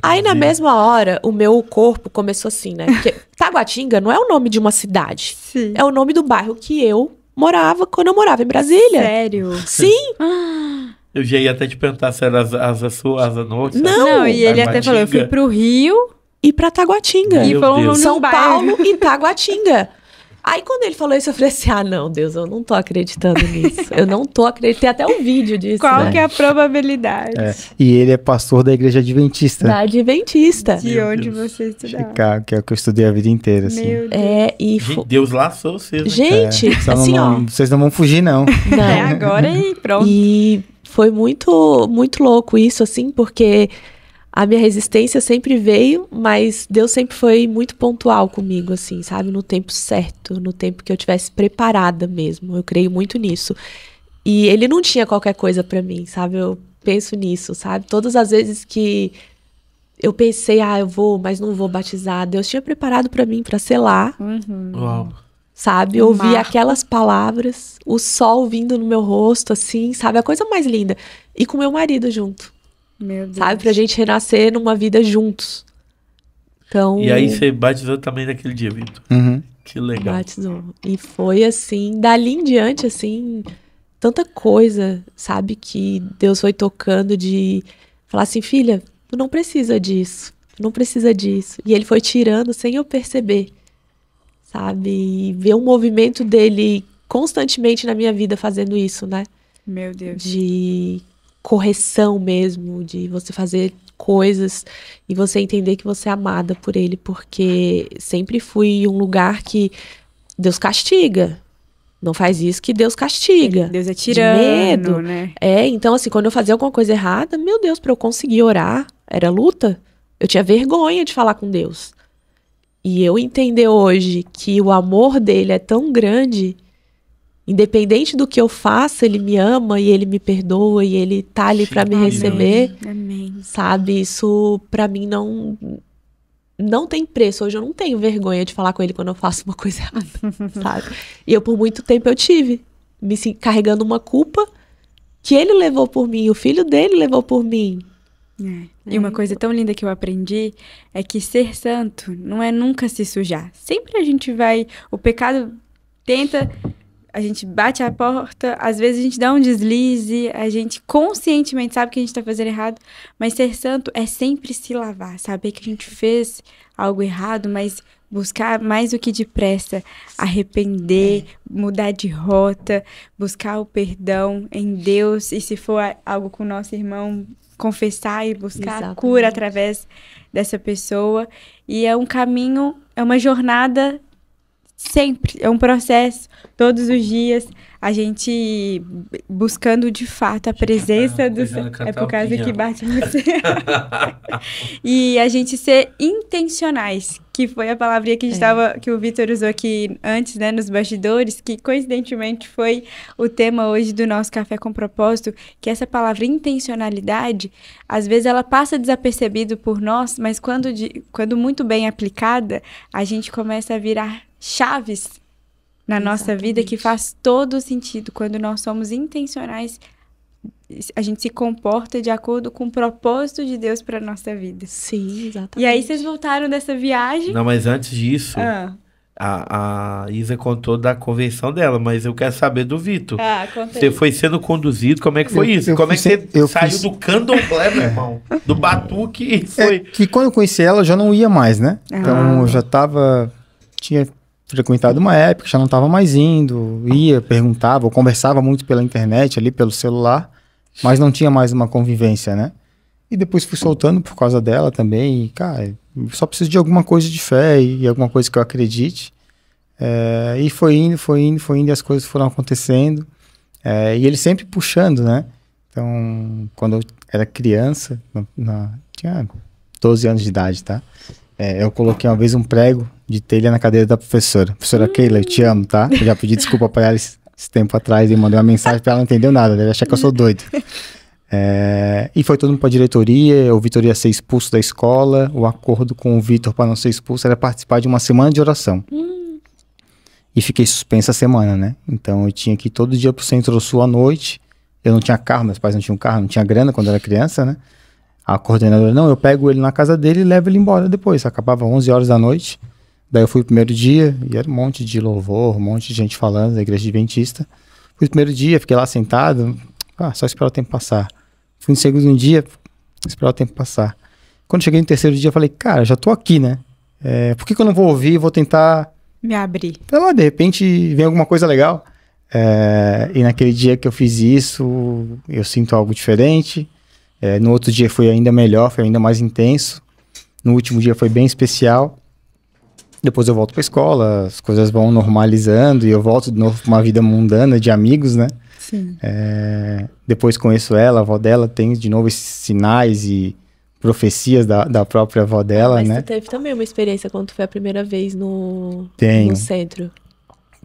S4: Aí, na mesma hora, o meu corpo começou assim, né? Porque Taguatinga não é o nome de uma cidade.
S1: Sim.
S4: É o nome do bairro que eu morava quando eu morava em Brasília.
S1: Sério?
S4: Sim.
S2: Eu já ia até te perguntar se era as noites.
S1: Não, e ele até falou, eu fui pro Rio
S4: e pra Taguatinga.
S1: E falou
S4: São Paulo e Taguatinga. Aí, quando ele falou isso, eu falei assim, não, Deus, eu não tô acreditando nisso. Eu não tô acreditando. Tem até um vídeo disso,
S1: Qual que é a probabilidade?
S3: E ele é pastor da igreja adventista.
S4: Da Adventista.
S1: De onde você estudava?
S3: Chicago, que é o que eu estudei a vida inteira, assim.
S1: Meu Deus.
S2: Deus laçou vocês.
S4: Gente, assim, ó.
S3: Vocês não vão fugir, não.
S1: É agora e pronto.
S4: E foi muito, muito louco isso, assim, porque a minha resistência sempre veio, mas Deus sempre foi muito pontual comigo, assim, sabe? No tempo certo, no tempo que eu tivesse preparada mesmo. Eu creio muito nisso. E ele não tinha qualquer coisa pra mim, sabe? Eu penso nisso, sabe? Todas as vezes que eu pensei, eu vou, mas não vou batizar, Deus tinha preparado pra mim pra selar.
S2: Uau.
S4: Sabe? Ouvir aquelas palavras, o sol vindo no meu rosto, assim, sabe? A coisa mais linda. E com meu marido junto.
S1: Meu Deus.
S4: Sabe? Pra gente renascer numa vida juntos. Então...
S2: E aí você batizou também naquele dia, Vitor. Que legal.
S4: Batizou. E foi assim, dali em diante, assim, tanta coisa, sabe? Que Deus foi tocando de falar assim, filha, tu não precisa disso. Tu não precisa disso. E ele foi tirando sem eu perceber. Sabe? E ver o movimento dele constantemente na minha vida fazendo isso, né?
S1: Meu Deus.
S4: De correção mesmo, de você fazer coisas e você entender que você é amada por ele, porque sempre fui um lugar que Deus castiga. Não faz isso que Deus castiga.
S1: Deus é tirano,
S4: de medo,
S1: né?
S4: Então assim, quando eu fazia alguma coisa errada, meu Deus, para eu conseguir orar, era luta. Eu tinha vergonha de falar com Deus. E eu entender hoje que o amor dele é tão grande, independente do que eu faça, ele me ama e ele me perdoa e ele tá ali para me receber.
S1: Amém.
S4: Sabe? Isso para mim não tem preço. Hoje eu não tenho vergonha de falar com ele quando eu faço uma coisa errada, sabe? E eu por muito tempo eu tive me carregando uma culpa que ele levou por mim, o filho dele levou por mim.
S1: E uma coisa tão linda que eu aprendi é que ser santo não é nunca se sujar. Sempre a gente vai... O pecado tenta... A gente bate a porta, às vezes a gente dá um deslize, a gente conscientemente sabe que a gente tá fazendo errado, mas ser santo é sempre se lavar, saber que a gente fez algo errado, mas buscar mais do que depressa, arrepender, mudar de rota, buscar o perdão em Deus, e se for algo com o nosso irmão, confessar e buscar a cura através dessa pessoa. E é um caminho, é uma jornada sempre, é um processo, todos os dias, a gente buscando de fato a presença do Senhor. É por causa que bate em você. E a gente ser intencionais, que foi a palavrinha que, que o Vitor usou aqui antes, né, nos bastidores, que coincidentemente foi o tema hoje do nosso Café com Propósito, que essa palavra intencionalidade, às vezes ela passa desapercebido por nós, mas quando muito bem aplicada, a gente começa a virar chaves na nossa vida que faz todo sentido. Quando nós somos intencionais, a gente se comporta de acordo com o propósito de Deus para nossa vida.
S4: Sim, exatamente.
S1: E aí vocês voltaram dessa viagem?
S2: Não, mas antes disso, a Isa contou da convenção dela, mas eu quero saber do Vitor. Você foi sendo conduzido, como é que foi isso? Como é que você saiu do candomblé, meu irmão? Do batuque e foi...
S3: Que quando eu conheci ela, eu já não ia mais, né? Então, eu já tinha frequentado uma época, já não estava mais indo, ia, perguntava, ou conversava muito pela internet, ali pelo celular, mas não tinha mais uma convivência, né? E depois fui soltando por causa dela também, e, cara, só preciso de alguma coisa de fé e alguma coisa que eu acredite. E foi indo, e as coisas foram acontecendo. E ele sempre puxando, né? Então, quando eu era criança, tinha 12 anos de idade, tá? Eu coloquei uma vez um prego de telha na cadeira da professora. Professora Keila, eu te amo, tá? Eu já pedi desculpa pra ela esse tempo atrás e mandei uma mensagem pra ela, não entendeu nada, ela achar que eu sou doido. E foi todo mundo pra diretoria, o Vitor ia ser expulso da escola, o acordo com o Vitor pra não ser expulso era participar de uma semana de oração. E fiquei suspensa a semana, né? Então eu tinha que ir todo dia pro Centro-Sul à noite, eu não tinha carro, meus pais não tinham carro, não tinha grana quando eu era criança, né? A coordenadora, não, eu pego ele na casa dele e levo ele embora depois. Acabava 11 horas da noite. Daí eu fui o primeiro dia e era um monte de louvor, um monte de gente falando da igreja adventista. Fui o primeiro dia, fiquei lá sentado, só esperar o tempo passar. Fui no segundo dia, esperar o tempo passar. Quando cheguei no terceiro dia, eu falei, cara, já tô aqui, né? Por que eu não vou ouvir e vou tentar...
S1: me abrir.
S3: Sei lá, de repente vem alguma coisa legal. E naquele dia que eu fiz isso, eu sinto algo diferente. No outro dia foi ainda melhor, foi ainda mais intenso. No último dia foi bem especial. Depois eu volto pra escola, as coisas vão normalizando e eu volto de novo pra uma vida mundana de amigos, né?
S1: Sim.
S3: Depois conheço ela, a avó dela, tem de novo esses sinais e profecias da própria avó dela,
S4: mas
S3: né?
S4: Mas tu teve também uma experiência quando tu foi a primeira vez no centro?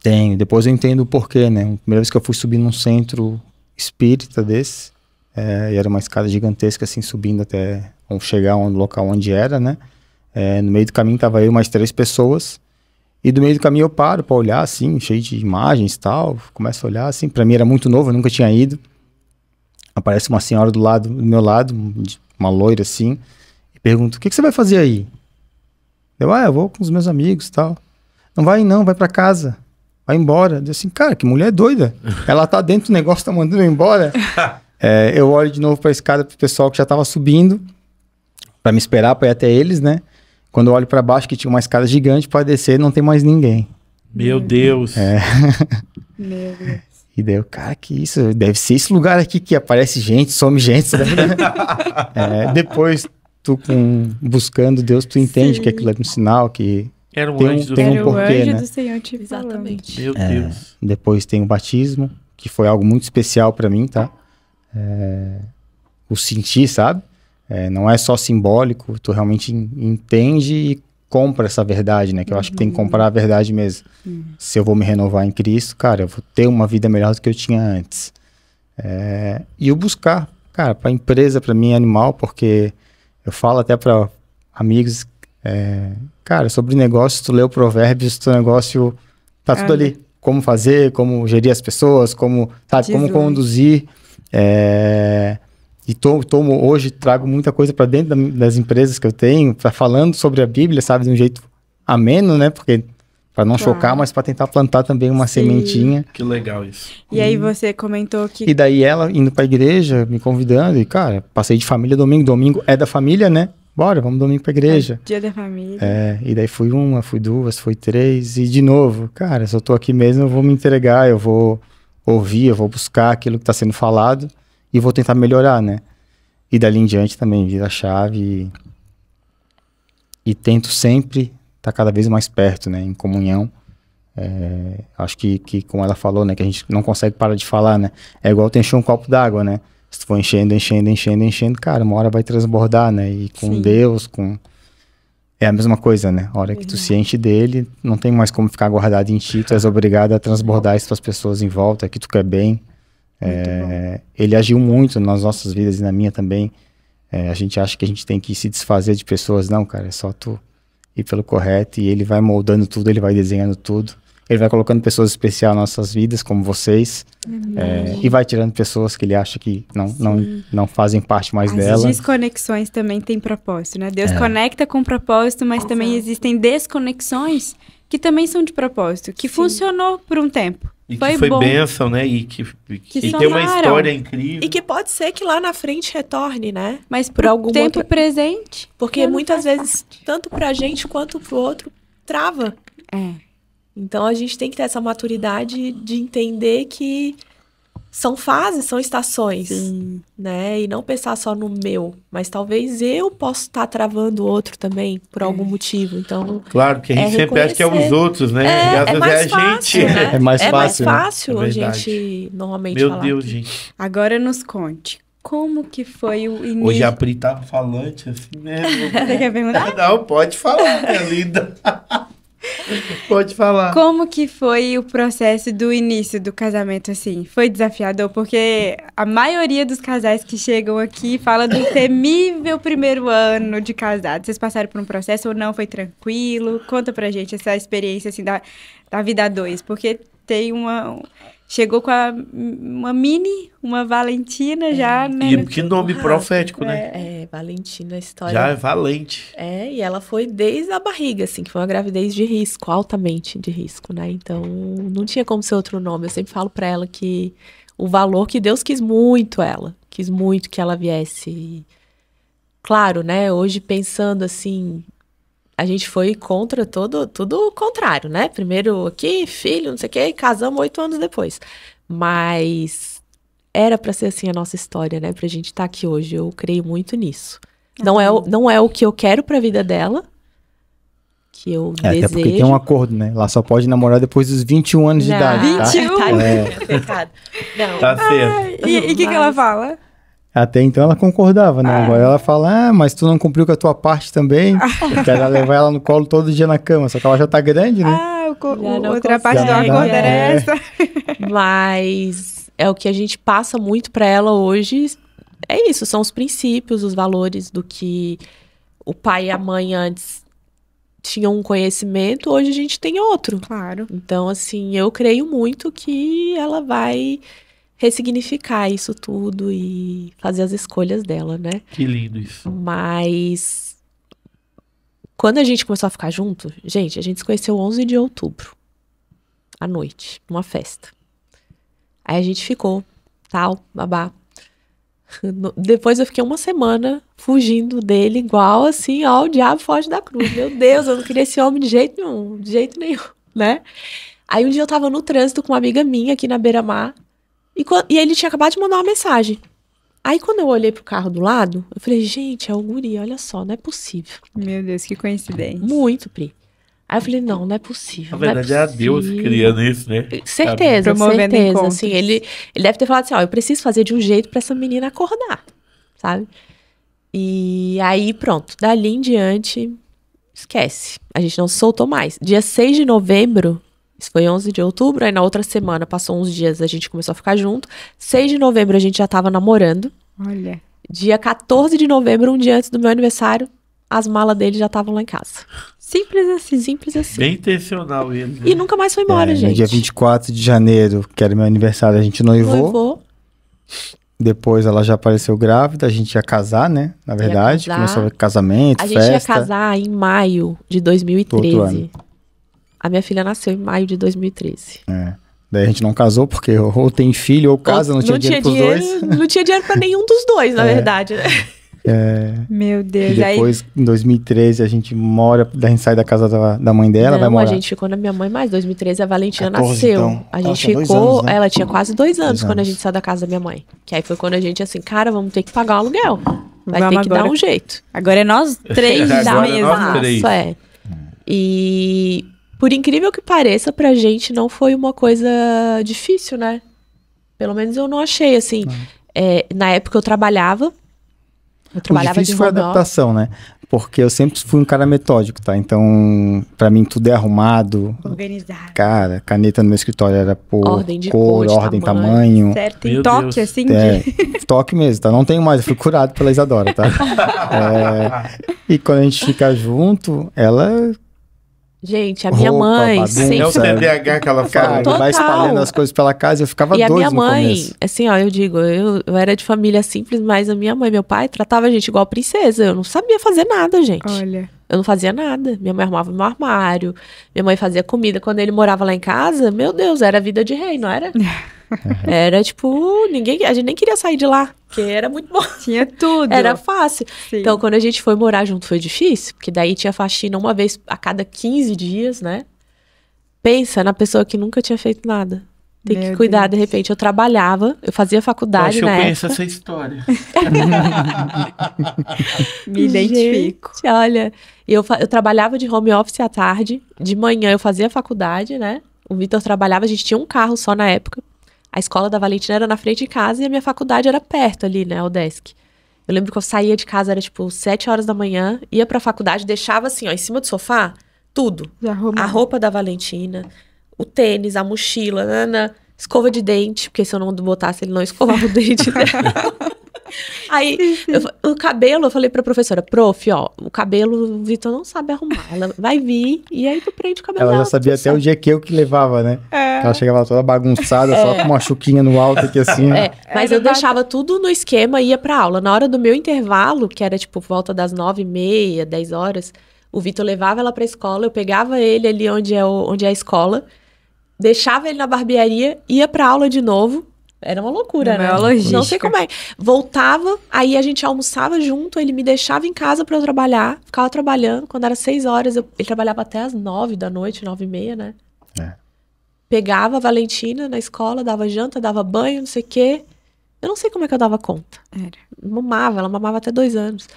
S3: Tenho. Depois eu entendo o porquê, né? A primeira vez que eu fui subir num centro espírita desse, e era uma escada gigantesca, assim, subindo até chegar no local onde era, né? No meio do caminho tava eu e mais 3 pessoas. E do meio do caminho eu paro pra olhar, assim, cheio de imagens e tal. Começo a olhar, assim. Pra mim era muito novo, eu nunca tinha ido. Aparece uma senhora do meu lado, uma loira, assim. E pergunta, o que você vai fazer aí? Eu vou com os meus amigos e tal. Não, vai pra casa. Vai embora. Eu assim, cara, que mulher doida. Ela tá dentro do negócio, tá mandando eu embora. Eu olho de novo pra escada pro pessoal que já tava subindo. Pra me esperar, pra ir até eles, né? Quando eu olho pra baixo, que tinha uma escada gigante, pra descer, não tem mais ninguém.
S2: Meu Deus.
S1: Meu Deus.
S3: E daí eu, cara, que isso? Deve ser esse lugar aqui que aparece gente, some gente. Depois, tu buscando Deus, tu entende que aquilo é um sinal, que
S2: era um anjo do
S3: tem
S2: Senhor.
S3: Um porquê,
S1: anjo
S3: né?
S1: do Senhor te
S4: Exatamente.
S2: Meu Deus.
S3: Depois tem o batismo, que foi algo muito especial pra mim, tá? O sentir, sabe? Não é só simbólico, tu realmente entende e compra essa verdade, né? Que eu acho que tem que comprar a verdade mesmo. Se eu vou me renovar em Cristo, cara, eu vou ter uma vida melhor do que eu tinha antes. E eu buscar, cara, pra empresa, pra mim é animal, porque eu falo até pra amigos, cara, sobre negócio, tu lê o Provérbios, teu negócio tá tudo ali. Como fazer, como gerir as pessoas, como conduzir. E hoje trago muita coisa para dentro das empresas que eu tenho, falando sobre a Bíblia, sabe, de um jeito ameno, né? Porque para não chocar, mas para tentar plantar também uma sementinha.
S2: Que legal isso.
S1: E aí você comentou que...
S3: E daí ela indo para a igreja, me convidando, e cara, passei de família domingo é da família, né? Bora, vamos domingo para a igreja.
S1: Dia da família.
S3: E daí fui 1, fui 2, fui 3, e de novo, cara, se eu tô aqui mesmo, eu vou me entregar, eu vou ouvir, eu vou buscar aquilo que está sendo falado, e vou tentar melhorar, né? E dali em diante também vira a chave e tento sempre estar cada vez mais perto, né? Em comunhão. Acho que como ela falou, né? Que a gente não consegue parar de falar, né? É igual tu encher um copo d'água, né? Se tu for enchendo, cara, uma hora vai transbordar, né? E com
S1: Sim.
S3: Deus, é a mesma coisa, né? A hora que tu se enche dele, não tem mais como ficar guardado em ti, tu és obrigado a transbordar isso para as pessoas em volta, que tu quer bem. Ele agiu muito nas nossas vidas e na minha também. A gente acha que a gente tem que se desfazer de pessoas. Não, cara, é só tu ir pelo correto e ele vai moldando tudo, ele vai desenhando tudo. Ele vai colocando pessoas especiais nas nossas vidas, como vocês. E vai tirando pessoas que ele acha que não fazem parte mais dela.
S1: As desconexões também têm propósito, né? Deus conecta com propósito, mas também existem desconexões que também são de propósito, que funcionou por um tempo.
S2: E que foi bênção, né? E que tem uma história incrível.
S4: E que pode ser que lá na frente retorne, né?
S1: Mas por algum tempo presente.
S4: Porque muitas vezes, tanto pra gente quanto pro outro, trava. Então a gente tem que ter essa maturidade de entender que são fases, são estações, né? E não pensar só no meu, mas talvez eu possa estar travando o outro também por algum motivo. Então,
S2: claro, que a gente sempre acha que é os outros, né? E às vezes
S4: mais fácil,
S2: gente.
S4: Né?
S3: É mais fácil,
S4: a gente normalmente
S2: Meu
S4: falar.
S2: Deus, gente.
S1: Agora nos conte, como que foi o início...
S2: Hoje a Pri tá falante assim mesmo.
S1: Você quer perguntar?
S2: Não, pode falar, minha linda. Pode falar.
S1: Como que foi o processo do início do casamento, assim? Foi desafiador? Porque a maioria dos casais que chegam aqui fala do temível primeiro ano de casado. Vocês passaram por um processo ou não? Foi tranquilo? Conta pra gente essa experiência, assim, da vida a dois. Porque tem chegou com uma Valentina já, né?
S2: E que nome profético, né?
S4: Valentina, a história.
S2: Já é valente.
S4: E ela foi desde a barriga, assim, que foi uma gravidez de risco, altamente de risco, né? Então, não tinha como ser outro nome. Eu sempre falo pra ela que o valor que Deus quis muito que ela viesse. Claro, né? Hoje, pensando assim, a gente foi contra tudo o contrário, né? Primeiro aqui, filho, não sei o quê, e casamos 8 anos depois. Mas era pra ser assim a nossa história, né? Pra gente estar aqui hoje. Eu creio muito nisso. Não é o que eu quero pra vida dela, que eu desejo.
S3: Até porque tem um acordo, né? Ela só pode namorar depois dos 21 anos de idade, tá?
S1: 21?
S2: Tá certo.
S1: E o que ela fala?
S3: Até então ela concordava, né? Agora ela fala, mas tu não cumpriu com a tua parte também. Eu quero levar ela no colo todo dia na cama, só que ela já tá grande, né?
S1: Outra parte do acordo era essa.
S4: Mas é o que a gente passa muito pra ela hoje. É isso, são os princípios, os valores do que o pai e a mãe antes tinham um conhecimento, hoje a gente tem outro.
S1: Claro.
S4: Então, assim, eu creio muito que ela vai ressignificar isso tudo e fazer as escolhas dela, né?
S2: Que lindo isso.
S4: Mas quando a gente começou a ficar junto, gente, a gente se conheceu 11 de outubro, à noite, numa festa. Aí a gente ficou, tal, babá. Depois eu fiquei uma semana fugindo dele, igual assim, ó, o diabo foge da cruz. Meu Deus, eu não queria esse homem de jeito nenhum, né? Aí um dia eu tava no trânsito com uma amiga minha aqui na beira-mar, e ele tinha acabado de mandar uma mensagem. Aí quando eu olhei pro carro do lado, eu falei, gente, é o guri, olha só, não é possível.
S1: Meu Deus, que coincidência.
S4: Muito, Pri. Aí eu falei, não é possível.
S2: Na verdade, é Deus criando isso, né?
S4: Certeza.
S1: Encontros.
S4: Assim, ele deve ter falado assim, ó, eu preciso fazer de um jeito pra essa menina acordar, sabe? E aí, pronto, dali em diante, esquece. A gente não se soltou mais. Dia 6 de novembro, isso foi 11 de outubro, aí na outra semana, passou uns dias, a gente começou a ficar junto. 6 de novembro, a gente já tava namorando.
S1: Olha.
S4: Dia 14 de novembro, um dia antes do meu aniversário, as malas dele já estavam lá em casa.
S1: Simples assim.
S4: Simples assim.
S2: Bem intencional ele. Né?
S4: E nunca mais foi embora, gente.
S3: No dia 24 de janeiro, que era meu aniversário, a gente noivou. Depois ela já apareceu grávida, a gente ia casar, né? Na verdade, começou o casamento, festa.
S4: A gente ia casar em maio de 2013. A minha filha nasceu em maio de 2013.
S3: Daí a gente não casou, porque ou tem filho ou casa, não tinha dinheiro pros dois.
S4: Não tinha dinheiro pra nenhum dos dois, na verdade, né?
S1: Meu Deus.
S3: E depois, em 2013, a gente sai da casa da mãe dela, vai morar.
S4: A gente ficou na minha mãe, mas em 2013 a Valentina
S3: 14,
S4: nasceu.
S3: Então.
S4: A gente
S3: ficou,
S4: anos, né? Ela tinha quase 2 anos quando a gente saiu da casa da minha mãe. Que aí foi quando a gente, assim, cara, vamos ter que pagar o aluguel. Vai ter que dar um jeito.
S1: Agora é nós 3 da mesa.
S4: E por incrível que pareça, pra gente não foi uma coisa difícil, né? Pelo menos eu não achei, assim. Na época eu trabalhava.
S3: O difícil foi a adaptação, né? Porque eu sempre fui um cara metódico, tá? Então, pra mim, tudo é arrumado.
S1: Organizado.
S3: Cara, caneta no meu escritório era por
S4: ordem de
S3: cor, ordem, tamanho.
S1: Certo, tem toque, assim.
S3: Toque mesmo, tá? Não tenho mais, eu fui curado pela Isadora, tá? E quando a gente fica junto, ela...
S4: Gente, a minha mãe
S3: bagunça,
S4: sempre...
S2: É o TDAH que ela fala.
S3: Vai espalhando as coisas pela casa e eu ficava doido no começo. E a minha mãe,
S4: assim, ó, eu digo, eu era de família simples, mas a minha mãe e meu pai tratavam a gente igual princesa. Eu não sabia fazer nada, gente.
S1: Olha.
S4: Eu não fazia nada. Minha mãe arrumava meu armário, minha mãe fazia comida. Quando ele morava lá em casa, meu Deus, era vida de rei, não era? Era tipo, a gente nem queria sair de lá, porque era muito bom.
S1: Tinha tudo.
S4: Era fácil.
S1: Sim.
S4: Então, quando a gente foi morar junto, foi difícil, porque daí tinha faxina uma vez a cada 15 dias, né? Pensa na pessoa que nunca tinha feito nada. Tem que cuidar, de repente. Eu trabalhava, eu fazia faculdade,
S2: eu conheço essa história.
S1: Me identifico.
S4: Gente, olha, eu trabalhava de home office à tarde, de manhã eu fazia faculdade, né? O Vitor trabalhava, a gente tinha um carro só na época. A escola da Valentina era na frente de casa e a minha faculdade era perto ali, né, o desk. Eu lembro que eu saía de casa, era tipo 7 horas da manhã, ia pra faculdade, deixava assim, ó, em cima do sofá, tudo. A roupa da Valentina, o tênis, a mochila, escova de dente, porque se eu não botasse, ele não escovava o dente dela. Aí, o cabelo, eu falei pra professora, prof, ó, o cabelo o Vitor não sabe arrumar. Ela vai vir e aí tu prende o cabelo
S3: Ela
S4: dela,
S3: já sabia até o dia que eu que levava, né? Ela chegava lá toda bagunçada, só com uma chuquinha no alto aqui assim.
S4: Mas eu deixava tudo no esquema e ia pra aula. Na hora do meu intervalo, que era tipo volta das 9h30, 10 horas, o Vitor levava ela pra escola, eu pegava ele ali onde é a escola, deixava ele na barbearia, ia pra aula de novo. Era uma loucura, né?
S1: Logística.
S4: Não sei como é. Voltava, aí a gente almoçava junto, ele me deixava em casa pra eu trabalhar, ficava trabalhando. Quando era 6 horas, ele trabalhava até as 9 da noite, 9h30, né? Pegava a Valentina na escola, dava janta, dava banho, não sei o quê. Eu não sei como é que eu dava conta. Ela mamava até 2 anos.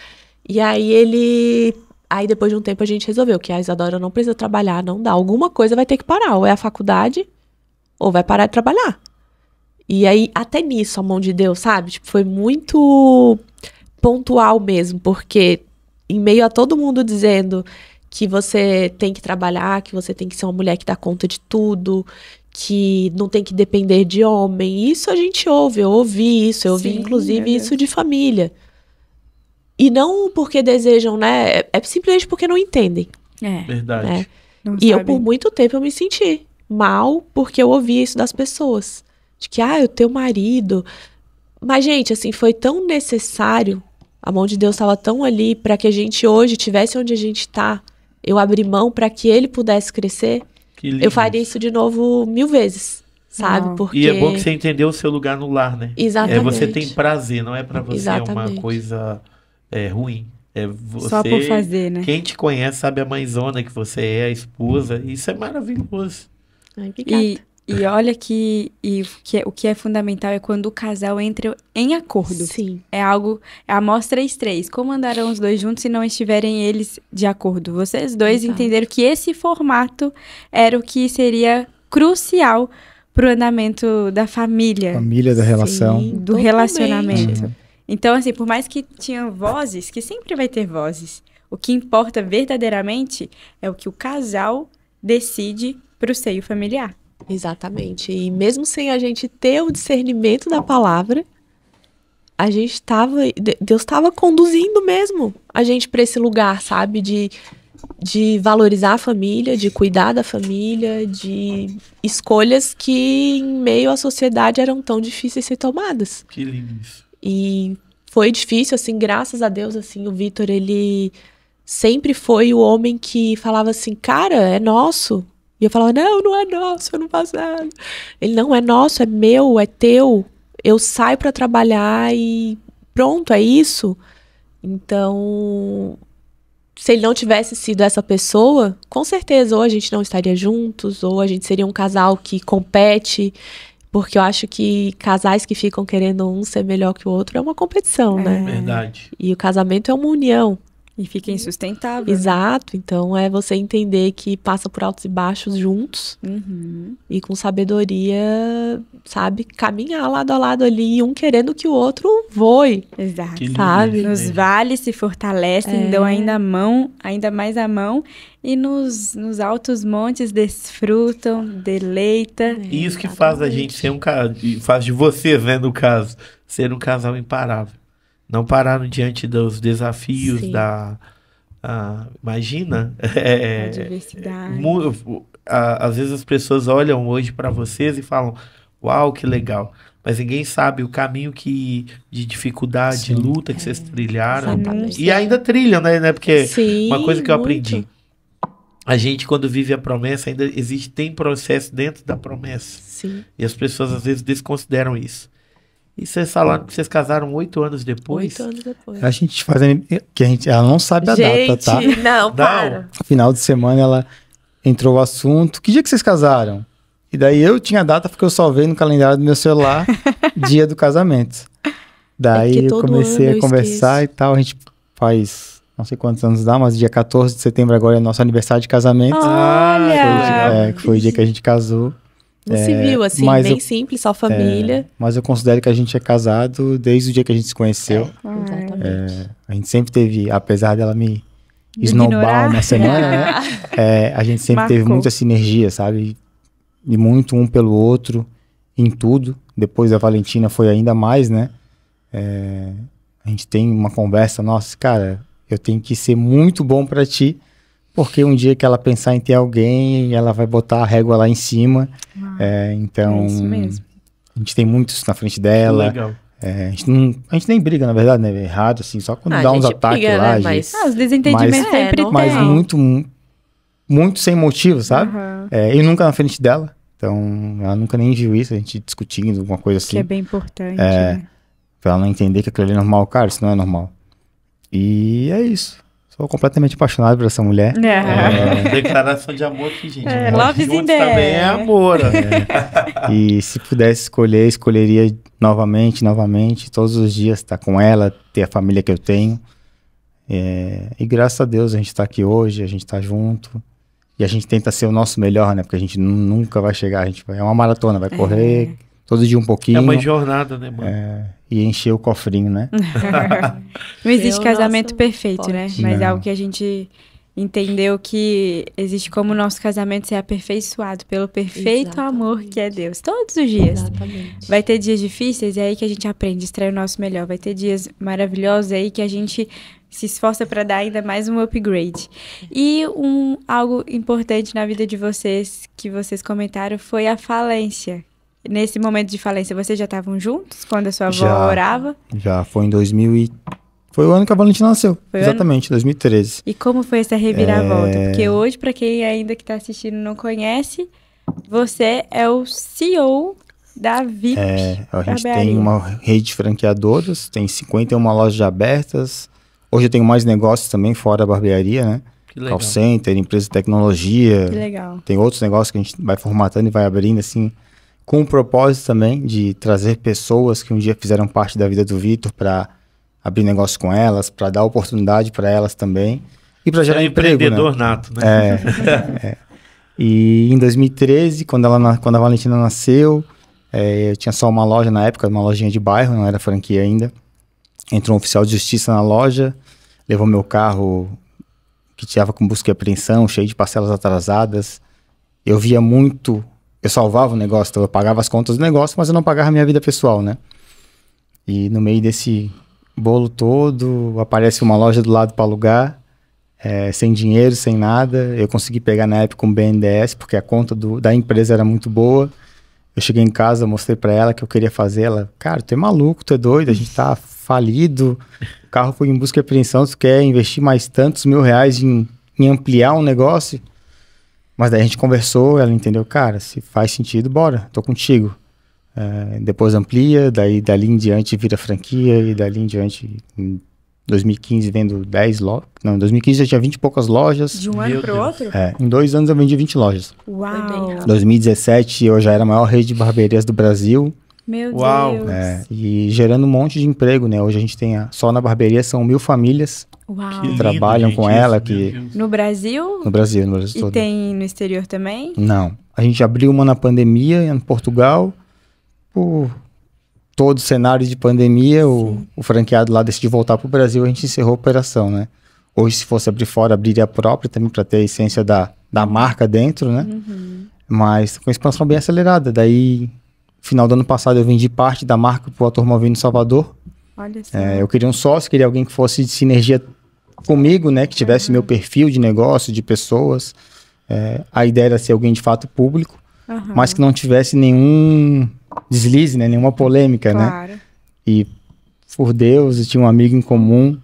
S4: E aí Aí depois de um tempo a gente resolveu que a Isadora não precisa trabalhar, não dá. Alguma coisa vai ter que parar. Ou é a faculdade, ou vai parar de trabalhar. E aí, até nisso, a mão de Deus, sabe? Tipo, foi muito pontual mesmo. Porque em meio a todo mundo dizendo que você tem que trabalhar, que você tem que ser uma mulher que dá conta de tudo, que não tem que depender de homem. Isso a gente ouve. Eu ouvi isso. Eu ouvi, inclusive, isso de família. E não porque desejam, né? É simplesmente porque não entendem.
S2: Verdade.
S4: Né? E eu, por muito tempo, eu me senti mal porque eu ouvia isso das pessoas. De que, o teu marido... Mas, gente, assim, foi tão necessário. A mão de Deus estava tão ali para que a gente hoje tivesse onde a gente tá. Eu abri mão para que ele pudesse crescer.
S2: Que lindo.
S4: Eu faria isso de novo 1000 vezes. Sabe? Porque...
S2: E é bom que você entendeu o seu lugar no lar, né?
S4: Exatamente.
S2: Você tem prazer, não é para você
S4: Exatamente.
S2: uma coisa... ruim. Você,
S1: só por fazer, né?
S2: Quem te conhece sabe a mãezona que você é, a esposa. Isso é maravilhoso.
S4: Ai, obrigada.
S1: E olha que o que é fundamental é quando o casal entra em acordo.
S4: Sim.
S1: É a mostra 3. Como andarão os dois juntos se não estiverem eles de acordo? Vocês dois entenderam que esse formato era o que seria crucial pro andamento da família.
S3: Família, da relação.
S1: Sim, do relacionamento. Então, assim, por mais que tinham vozes, que sempre vai ter vozes, o que importa verdadeiramente é o que o casal decide pro seio familiar.
S4: Exatamente. E mesmo sem a gente ter o discernimento da palavra, Deus estava conduzindo mesmo a gente para esse lugar, sabe? De valorizar a família, de cuidar da família, de escolhas que em meio à sociedade eram tão difíceis de ser tomadas.
S2: Que lindo isso.
S4: E foi difícil, assim, graças a Deus, assim, o Vitor, ele sempre foi o homem que falava assim, cara, é nosso. E eu falava, não é nosso, eu não faço nada. Ele, não, é nosso, é meu, é teu. Eu saio pra trabalhar e pronto, é isso. Então, se ele não tivesse sido essa pessoa, com certeza, ou a gente não estaria juntos, ou a gente seria um casal que compete. Porque eu acho que casais que ficam querendo um ser melhor que o outro é uma competição, né?
S2: Verdade.
S4: E o casamento é uma união.
S1: E fica insustentável.
S4: Exato. Então, é você entender que passa por altos e baixos juntos. E com sabedoria, sabe? Caminhar lado a lado ali, um querendo que o outro voe.
S1: Exato.
S2: Que lindo,
S4: sabe?
S1: Nos vales se fortalecem, dão ainda mais a mão. E nos altos montes desfrutam, deleita.
S2: E isso que faz a gente ser faz de vocês, né, no caso, ser um casal imparável. Não pararam diante dos desafios imagina.
S1: A diversidade.
S2: Às vezes as pessoas olham hoje para vocês e falam, uau, que legal. Mas ninguém sabe o caminho de dificuldade, de luta que vocês trilharam.
S4: Exatamente.
S2: E ainda trilham, né? Porque uma coisa que eu
S4: muito.
S2: aprendi. A gente, quando vive a promessa, ainda tem processo dentro da promessa.
S4: Sim.
S2: E as pessoas, às vezes, desconsideram isso. E vocês falaram que vocês casaram 8 anos depois?
S4: 8 anos depois.
S3: A gente fazendo... Ela não sabe a data, tá?
S4: Não, para.
S3: Final de semana, ela entrou o assunto. Que dia que vocês casaram? E daí eu tinha a data porque eu salvei no calendário do meu celular dia do casamento. Daí eu comecei a conversar e tal. A gente faz... Não sei quantos anos dá, mas dia 14 de setembro agora é nosso aniversário de casamento.
S4: Olha!
S3: Que foi o dia que a gente casou.
S4: Não se viu, assim, bem simples, só família.
S3: Mas eu considero que a gente é casado desde o dia que a gente se conheceu.
S4: Exatamente.
S3: A gente sempre teve, apesar dela me esnobar uma semana, né? A gente sempre teve muita sinergia, sabe? E muito um pelo outro, em tudo. Depois a Valentina foi ainda mais, né? A gente tem uma conversa, nossa, cara, eu tenho que ser muito bom pra ti, porque um dia que ela pensar em ter alguém, ela vai botar a régua lá em cima. Então,
S1: é isso mesmo.
S3: A gente tem muito isso na frente dela.
S2: Legal.
S3: A gente nem briga, na verdade, né? É errado, assim, só quando dá uns ataques
S4: briga,
S3: lá.
S4: Né? Mas...
S1: os desentendimentos sempre tem.
S3: Mas muito sem motivo, sabe? E nunca na frente dela. Então, ela nunca nem viu isso, a gente discutindo alguma coisa assim.
S1: Que é bem importante, né?
S3: Pra ela não entender que aquilo ali é normal. Cara, isso não é normal. E é isso. Sou completamente apaixonado por essa mulher.
S2: Declaração de amor aqui, gente.
S1: Love
S2: Juntos também é amor.
S3: E se pudesse escolher, escolheria novamente, todos os dias estar com ela, ter a família que eu tenho. E graças a Deus a gente tá aqui hoje, a gente tá junto. E a gente tenta ser o nosso melhor, né? Porque a gente nunca vai chegar, é uma maratona, vai correr todo dia um pouquinho.
S2: É uma jornada, né, mano?
S3: E encher o cofrinho, né?
S1: Não existe casamento perfeito, né? Mas
S3: Não.
S1: é algo que a gente entendeu que existe como o nosso casamento ser aperfeiçoado pelo perfeito amor que é Deus. Todos os dias.
S4: Exatamente.
S1: Vai ter dias difíceis, é aí que a gente aprende a extrair o nosso melhor. Vai ter dias maravilhosos, é aí que a gente se esforça para dar ainda mais um upgrade. E algo importante na vida de vocês, que vocês comentaram, foi a falência. Nesse momento de falência, vocês já estavam juntos quando a sua avó orava?
S3: Já, foi em 2000 Foi o ano que a Valentina nasceu, exatamente, 2013.
S1: E como foi essa reviravolta? Porque hoje, para quem ainda que está assistindo não conhece, você é o CEO da VIP.
S3: A gente tem uma rede de franqueadoras, tem 51 lojas abertas. Hoje eu tenho mais negócios também, fora a barbearia, né? Call center, empresa de tecnologia.
S1: Que legal.
S3: Tem outros negócios que a gente vai formatando e vai abrindo, assim, com o propósito também de trazer pessoas que um dia fizeram parte da vida do Vitor para abrir negócio com elas, para dar oportunidade para elas também e para gerar emprego,
S2: empreendedor,
S3: né?
S2: nato, né?
S3: E em 2013, quando a Valentina nasceu, eu tinha só uma loja na época, uma lojinha de bairro, não era franquia ainda. Entrou um oficial de justiça na loja, levou meu carro que estava com busca e apreensão, cheio de parcelas atrasadas. Eu via muito, eu salvava o negócio, então eu pagava as contas do negócio, mas eu não pagava a minha vida pessoal, né? E no meio desse bolo todo, aparece uma loja do lado para alugar, sem dinheiro, sem nada. Eu consegui pegar na época um BNDES, porque a conta da empresa era muito boa. Eu cheguei em casa, mostrei para ela que eu queria fazer. Ela, cara, tu é maluco, tu é doido, a gente tá falido, o carro foi em busca e apreensão, tu quer investir mais tantos R$1.000 em ampliar um negócio? Mas daí a gente conversou, ela entendeu, cara, se faz sentido, bora, tô contigo. Depois amplia, daí dali em diante vira franquia, e dali em diante, em 2015 vendo 10 lojas. Não, em 2015 já tinha 20 e poucas lojas.
S1: De um ano pro outro?
S3: Em 2 anos eu vendi 20 lojas.
S1: Uau!
S3: Em 2017 eu já era a maior rede de barbearias do Brasil.
S1: Meu
S2: Uau.
S1: Deus!
S3: E gerando um monte de emprego, né? Hoje a gente tem, só na barbearia são 1.000 famílias
S1: Uau!
S3: que trabalham com ela.
S1: No Brasil?
S3: No Brasil
S1: E
S3: todo.
S1: tem no exterior também?
S3: Não. A gente abriu uma na pandemia, em Portugal. Por todo o cenário de pandemia, o franqueado lá decidiu voltar para o Brasil, a gente encerrou a operação, né? Hoje, se fosse abrir fora, abriria a própria também para ter a essência da marca dentro, né? Mas com expansão bem acelerada. Daí, final do ano passado, eu vendi parte da marca para o Ator Movino Salvador.
S1: Olha só.
S3: Eu queria um sócio, queria alguém que fosse de sinergia comigo, né? Que tivesse meu perfil de negócio, de pessoas. A ideia era ser alguém de fato público, mas que não tivesse nenhum deslize, né? Nenhuma polêmica,
S1: claro.
S3: Né? E por Deus, eu tinha um amigo em comum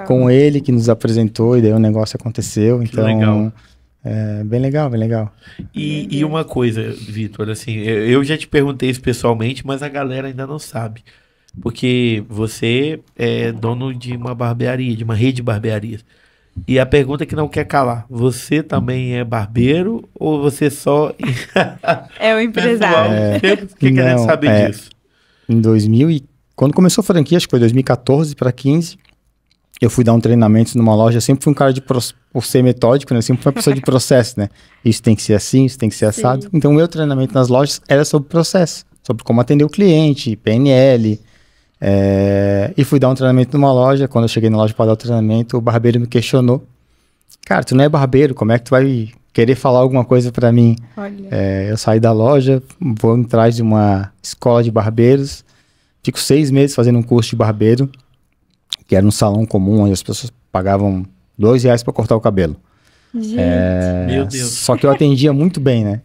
S3: com ele que nos apresentou e daí o negócio aconteceu. Então,
S2: legal.
S3: Bem legal, bem legal.
S2: E uma coisa, Vitor, assim, eu já te perguntei isso pessoalmente, mas a galera ainda não sabe. Porque você é dono de uma barbearia, de uma rede de barbearias. E a pergunta que não quer calar, você também é barbeiro ou você só...
S1: É o empresário.
S2: Fiquei querendo saber disso.
S3: Em 2000, quando começou a franquia, acho que foi 2014 para 15, eu fui dar um treinamento numa loja, eu sempre fui um cara por ser metódico, né? Eu sempre fui uma pessoa de processo, né? Isso tem que ser assim, isso tem que ser assado. Sim. Então, o meu treinamento nas lojas era sobre processo, sobre como atender o cliente, PNL... E fui dar um treinamento numa loja. Quando eu cheguei na loja para dar o treinamento, o barbeiro me questionou: cara, tu não é barbeiro, como é que tu vai querer falar alguma coisa para mim? Eu saí da loja, vou atrás de uma escola de barbeiros, Fico 6 meses fazendo um curso de barbeiro, que era um salão comum, onde as pessoas pagavam R$2 para cortar o cabelo.
S1: Gente.
S2: Meu Deus.
S3: Só que eu atendia muito bem, né?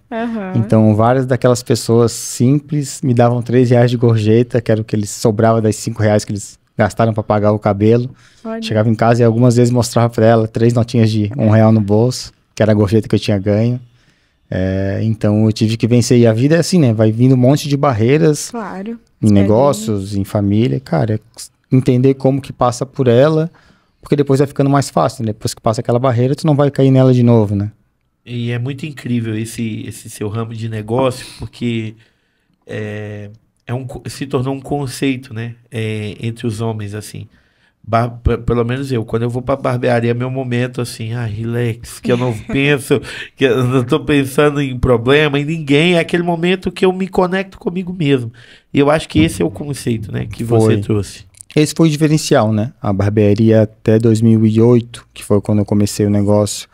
S3: Então, várias daquelas pessoas simples me davam R$3 de gorjeta, que era o que eles sobrava das R$5 que eles gastaram para pagar o cabelo.
S1: Olha.
S3: Chegava em casa e algumas vezes mostrava para ela 3 notinhas de R$1 no bolso, que era a gorjeta que eu tinha ganho. Então, eu tive que vencer. E a vida é assim, né? Vai vindo um monte de barreiras.
S1: Claro.
S3: Em negócios, em família. Cara, entender como que passa por ela, porque depois vai ficando mais fácil, né? Depois que passa aquela barreira, tu não vai cair nela de novo, né?
S2: E é muito incrível esse seu ramo de negócio, porque se tornou um conceito, né? Entre os homens, assim. Pelo menos eu, quando eu vou pra barbearia, é meu momento assim, relax, que eu não penso, que eu não tô pensando em problema, em ninguém, é aquele momento que eu me conecto comigo mesmo. E eu acho que esse é o conceito, né, que você trouxe.
S3: Esse foi o diferencial, né? A barbearia até 2008, que foi quando eu comecei o negócio,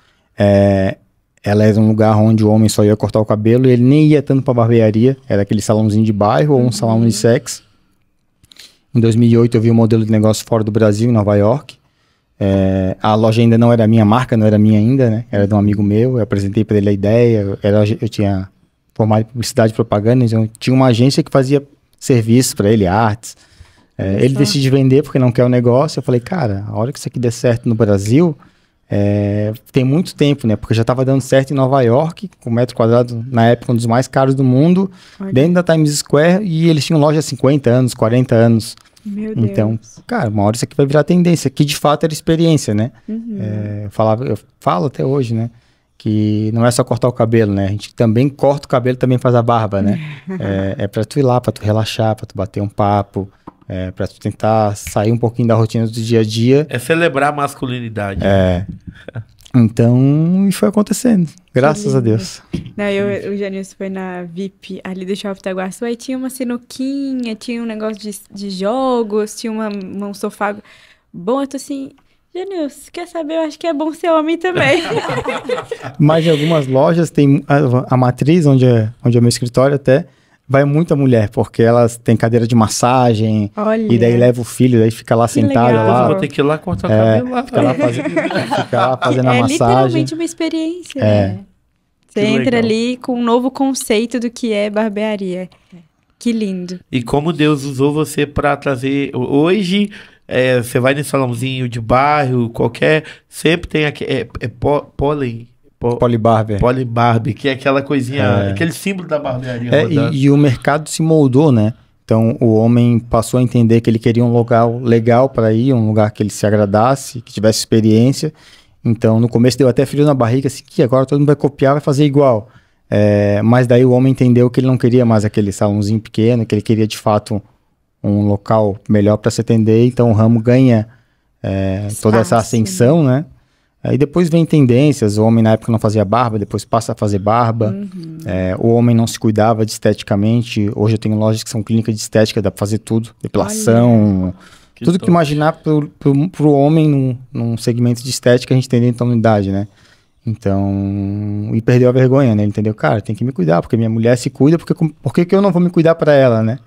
S3: ela era um lugar onde o homem só ia cortar o cabelo e ele nem ia tanto pra barbearia, era aquele salãozinho de bairro ou um salão de sexo. Em 2008 eu vi um modelo de negócio fora do Brasil, em Nova York. A loja ainda não era minha marca, não era minha ainda, né? Era de um amigo meu, eu apresentei para ele a ideia, eu tinha formado em publicidade e propaganda, então eu tinha uma agência que fazia serviços para ele, artes. Ele decidiu vender porque não quer o negócio. Eu falei, cara, a hora que isso aqui der certo no Brasil, tem muito tempo, né? Porque já estava dando certo em Nova York, com 1 metro quadrado, na época, um dos mais caros do mundo, dentro da Times Square, e eles tinham loja há 50 anos, 40 anos.
S1: Meu Deus.
S3: Então, cara, uma hora isso aqui vai virar tendência, que de fato era experiência, né? Eu falo até hoje, né? Que não é só cortar o cabelo, né? A gente também corta o cabelo, também faz a barba, né? É pra tu ir lá, pra tu relaxar, pra tu bater um papo, pra tu tentar sair um pouquinho da rotina do dia a dia.
S2: É celebrar a masculinidade.
S3: Então, e foi acontecendo, graças a Deus.
S1: Não, o Janilson foi na VIP ali do Shopping Itaguaçu, aí tinha uma sinuquinha, tinha um negócio de jogos, tinha um sofá bom. Eu tô assim, Janilson, quer saber? Eu acho que é bom ser homem também.
S3: Mas em algumas lojas tem a matriz, onde é meu escritório até, vai muita mulher, porque elas têm cadeira de massagem. Olha. E daí leva o filho, daí fica lá sentada lá.
S2: Vou ter que ir lá cortar o cabelo lá.
S3: Fica lá fazendo a massagem.
S1: É literalmente uma experiência. Né? Você entra ali com um novo conceito do que é barbearia. Que lindo.
S2: E como Deus usou você para trazer... Hoje, você vai nesse salãozinho de bairro, qualquer... Sempre tem aqui... Polibarber, que é aquela coisinha, aquele símbolo da barbearia.
S3: E o mercado se moldou, né? Então o homem passou a entender que ele queria um lugar legal para ir, um lugar que ele se agradasse, que tivesse experiência. Então no começo deu até frio na barriga, assim, que agora todo mundo vai copiar, vai fazer igual. Mas daí o homem entendeu que ele não queria mais aquele salãozinho pequeno, que ele queria de fato um local melhor para se atender. Então o ramo ganha toda essa ascensão, né? Aí depois vem tendências, o homem na época não fazia barba, depois passa a fazer barba. O homem não se cuidava de esteticamente. Hoje eu tenho lojas que são clínicas de estética, dá pra fazer tudo. Depilação, tudo que imaginar pro homem num segmento de estética a gente tem dentro da unidade, né? Então, e perdeu a vergonha, né? Ele entendeu, cara, tem que me cuidar, porque minha mulher se cuida, por que eu não vou me cuidar pra ela, né?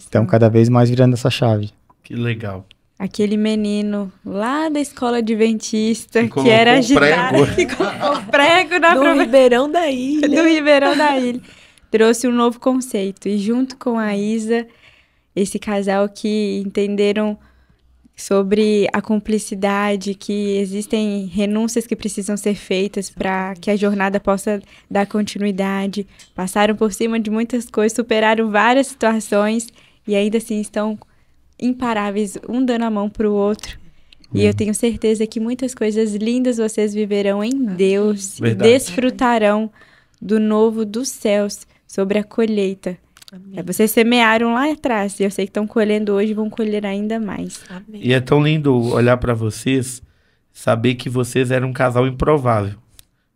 S3: Então, cada vez mais virando essa chave.
S2: Que legal.
S1: Aquele menino lá da escola adventista, que era agitado, que colocou prego
S4: do Ribeirão da Ilha.
S1: Do Ribeirão da Ilha. Trouxe um novo conceito. E junto com a Isa, esse casal que entenderam sobre a cumplicidade, que existem renúncias que precisam ser feitas para que a jornada possa dar continuidade. Passaram por cima de muitas coisas, superaram várias situações e ainda assim estão imparáveis, um dando a mão para o outro. E eu tenho certeza que muitas coisas lindas vocês viverão em Deus. Verdade. E desfrutarão do novo dos céus sobre a colheita. Vocês semearam lá atrás e eu sei que estão colhendo hoje e vão colher ainda mais.
S2: Amém. E é tão lindo olhar para vocês, saber que vocês eram um casal improvável,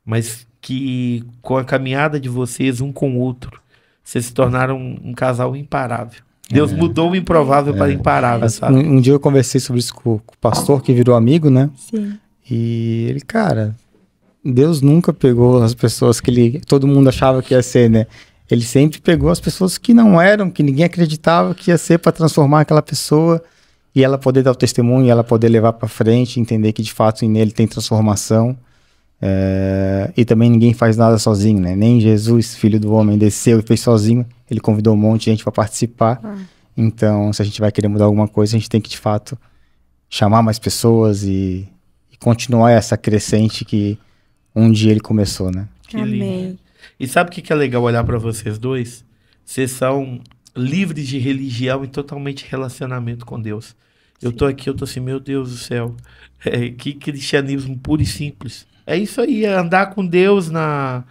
S2: mas que com a caminhada de vocês um com o outro, vocês se tornaram um casal imparável. Deus mudou o improvável para imparável, sabe?
S3: Um dia eu conversei sobre isso com o pastor que virou amigo, né?
S1: Sim.
S3: E ele, cara, Deus nunca pegou as pessoas que todo mundo achava que ia ser, né? ele sempre pegou as pessoas que não eram, que ninguém acreditava que ia ser para transformar aquela pessoa e ela poder dar o testemunho, e ela poder levar para frente, entender que de fato nele tem transformação. E também ninguém faz nada sozinho, né? Nem Jesus, filho do homem, desceu e fez sozinho. Ele convidou um monte de gente para participar. Então, se a gente vai querer mudar alguma coisa, a gente tem que de fato chamar mais pessoas e continuar essa crescente que um dia ele começou, né?
S2: Que lindo. E sabe o que é legal olhar para vocês dois? Vocês são livres de religião e totalmente relacionamento com Deus. Eu tô aqui, eu tô assim, meu Deus do céu, que cristianismo puro e simples. É isso aí, é andar com Deus na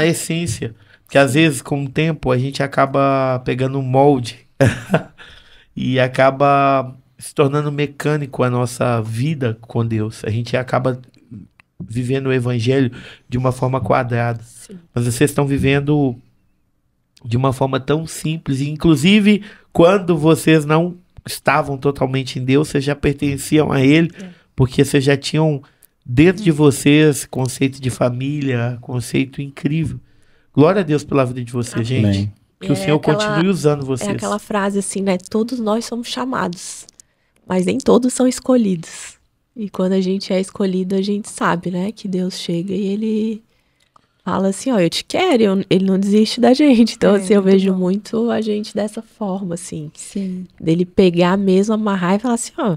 S2: essência. Porque às vezes, com o tempo, a gente acaba pegando um molde e acaba se tornando mecânico a nossa vida com Deus. A gente acaba vivendo o evangelho de uma forma quadrada. Sim. Mas vocês estão vivendo de uma forma tão simples. E, inclusive, quando vocês não estavam totalmente em Deus, vocês já pertenciam a Ele, porque vocês já tinham dentro de vocês conceito de família, conceito incrível. Glória a Deus pela vida de vocês, gente.
S3: Amém.
S2: Que o Senhor continue usando vocês.
S4: É aquela frase assim, né? Todos nós somos chamados, mas nem todos são escolhidos. E quando a gente é escolhido, a gente sabe, né? Que Deus chega e Ele fala assim, ó, eu te quero, Ele não desiste da gente. Então, assim, eu vejo muito a gente dessa forma, assim.
S1: Sim.
S4: Dele pegar mesmo, amarrar e falar assim, ó,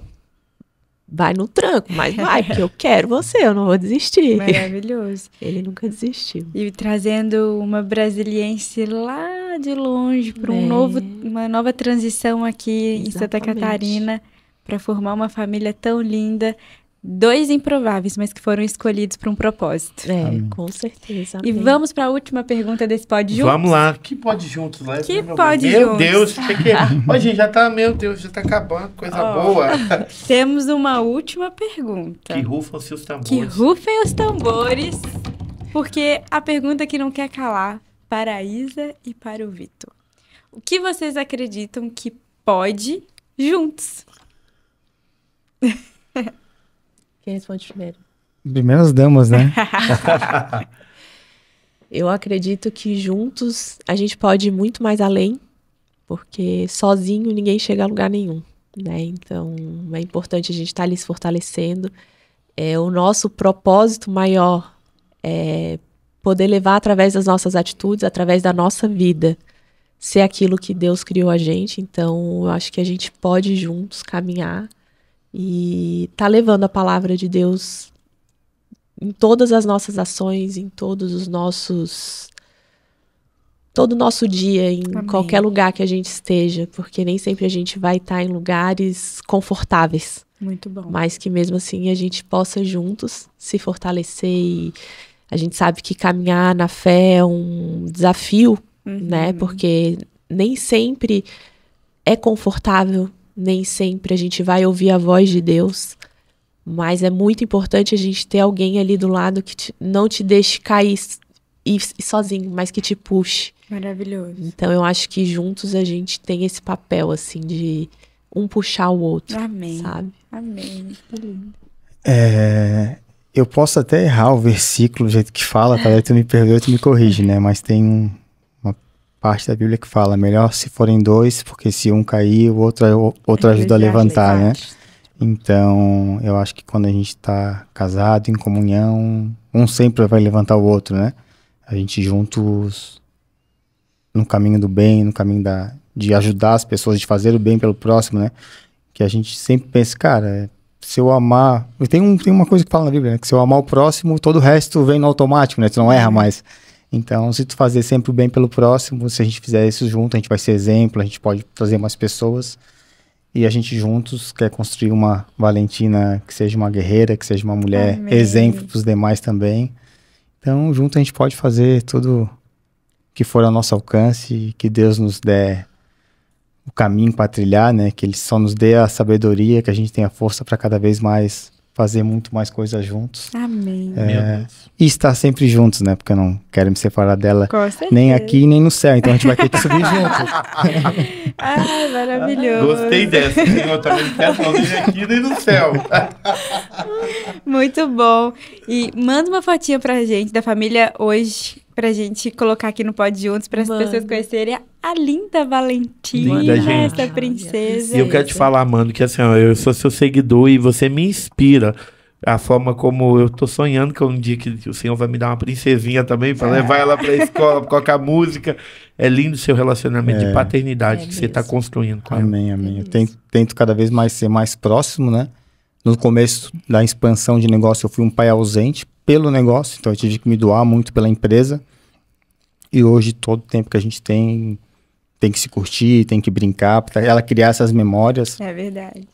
S4: vai no tranco, mas vai, porque eu quero você, eu não vou desistir.
S1: Maravilhoso.
S4: Ele nunca desistiu.
S1: E trazendo uma brasiliense lá de longe para uma nova transição aqui em Santa Catarina, para formar uma família tão linda. 2 improváveis, mas que foram escolhidos para um propósito.
S4: Com certeza.
S1: E vamos para a última pergunta desse Pode Juntos?
S2: Vamos lá. Que pode juntos? Lá?
S1: Que pode
S2: juntos?
S1: Meu
S2: Deus, Ó, gente, meu Deus, já tá acabando. Coisa boa.
S1: Temos uma última pergunta.
S2: Que rufam-se os tambores.
S1: Que rufem os tambores, porque a pergunta que não quer calar para a Isa e para o Vitor. O que vocês acreditam que pode juntos?
S4: Quem responde primeiro?
S3: Primeiras damas, né?
S4: Eu acredito que juntos a gente pode ir muito mais além, porque sozinho ninguém chega a lugar nenhum, né? Então é importante a gente estar ali se fortalecendo. O nosso propósito maior é poder levar através das nossas atitudes, através da nossa vida, ser aquilo que Deus criou a gente. Então eu acho que a gente pode juntos caminhar e tá levando a palavra de Deus em todas as nossas ações, em todos os nossos... todo o nosso dia, em qualquer lugar que a gente esteja, porque nem sempre a gente vai estar em lugares confortáveis.
S1: Muito bom.
S4: Mas que mesmo assim a gente possa juntos se fortalecer. E a gente sabe que caminhar na fé é um desafio, né? Porque nem sempre é confortável, nem sempre a gente vai ouvir a voz de Deus, mas é muito importante a gente ter alguém ali do lado que não te deixe cair e sozinho, mas que te puxe.
S1: Maravilhoso.
S4: Então eu acho que juntos a gente tem esse papel, assim, de um puxar o outro.
S1: Amém.
S4: Sabe?
S1: Amém. Que lindo.
S3: Eu posso até errar o versículo do jeito que fala, talvez tu me perdoe, tu me corrige, né? Mas tem uma parte da Bíblia que fala, melhor se forem 2, porque se um cair, o outro ajuda a levantar, né? Então, eu acho que quando a gente tá casado, em comunhão, um sempre vai levantar o outro, né? A gente juntos no caminho do bem, no caminho de ajudar as pessoas, de fazer o bem pelo próximo, né? Que a gente sempre pensa, cara, se eu amar... Tem uma coisa que fala na Bíblia, né? Que se eu amar o próximo, todo o resto vem no automático, né? Tu não erra mais. Então, se tu fazer sempre o bem pelo próximo, se a gente fizer isso junto, a gente vai ser exemplo, a gente pode trazer mais pessoas. E a gente juntos quer construir uma Valentina que seja uma guerreira, que seja uma mulher exemplo para os demais também. Então, junto a gente pode fazer tudo que for ao nosso alcance, que Deus nos dê o caminho para trilhar, né? Que Ele só nos dê a sabedoria, que a gente tenha força para cada vez mais fazer muito mais coisas juntos.
S1: Amém.
S3: E estar sempre juntos, né? Porque eu não quero me separar dela nem aqui, nem no céu. Então a gente vai ter que subir junto.
S1: Ai, maravilhoso.
S2: Gostei dessa. Eu também não quero nem aqui, nem no céu.
S1: Muito bom. E manda uma fotinha pra gente da família hoje, pra gente colocar aqui no Pod Juntos, para as pessoas conhecerem a linda Valentina,
S2: gente.
S1: essa princesa.
S2: E eu quero te falar, mano, que assim, ó, eu sou seu seguidor e você me inspira. A forma como eu tô sonhando que um dia que o Senhor vai me dar uma princesinha também para levar ela pra escola, pra colocar música. É lindo o seu relacionamento de paternidade que você tá construindo com ela.
S3: Amém. Eu tento cada vez mais ser mais próximo, né? No começo da expansão de negócio, eu fui um pai ausente pelo negócio, então eu tive que me doar muito pela empresa. E hoje, todo o tempo que a gente tem que se curtir, tem que brincar, para ela criar essas memórias.
S1: É verdade.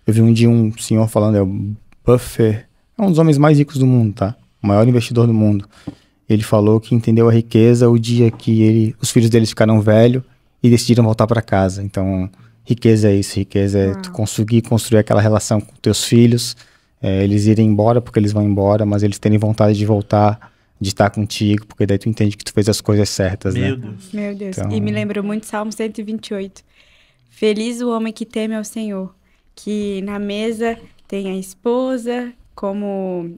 S3: Eu vi um dia um senhor falando, é o Buffett, é um dos homens mais ricos do mundo, tá? O maior investidor do mundo. Ele falou que entendeu a riqueza o dia que os filhos deles ficaram velhos e decidiram voltar para casa. Então, riqueza é isso, riqueza é tu conseguir construir aquela relação com teus filhos, eles irem embora porque eles vão embora, mas eles terem vontade de voltar, de estar contigo, porque daí tu entende que tu fez as coisas certas,
S2: Meu
S3: né?
S2: Deus.
S1: Meu Deus.
S3: Então...
S1: E me lembrou muito Salmo 128. Feliz o homem que teme ao Senhor, que na mesa tem a esposa como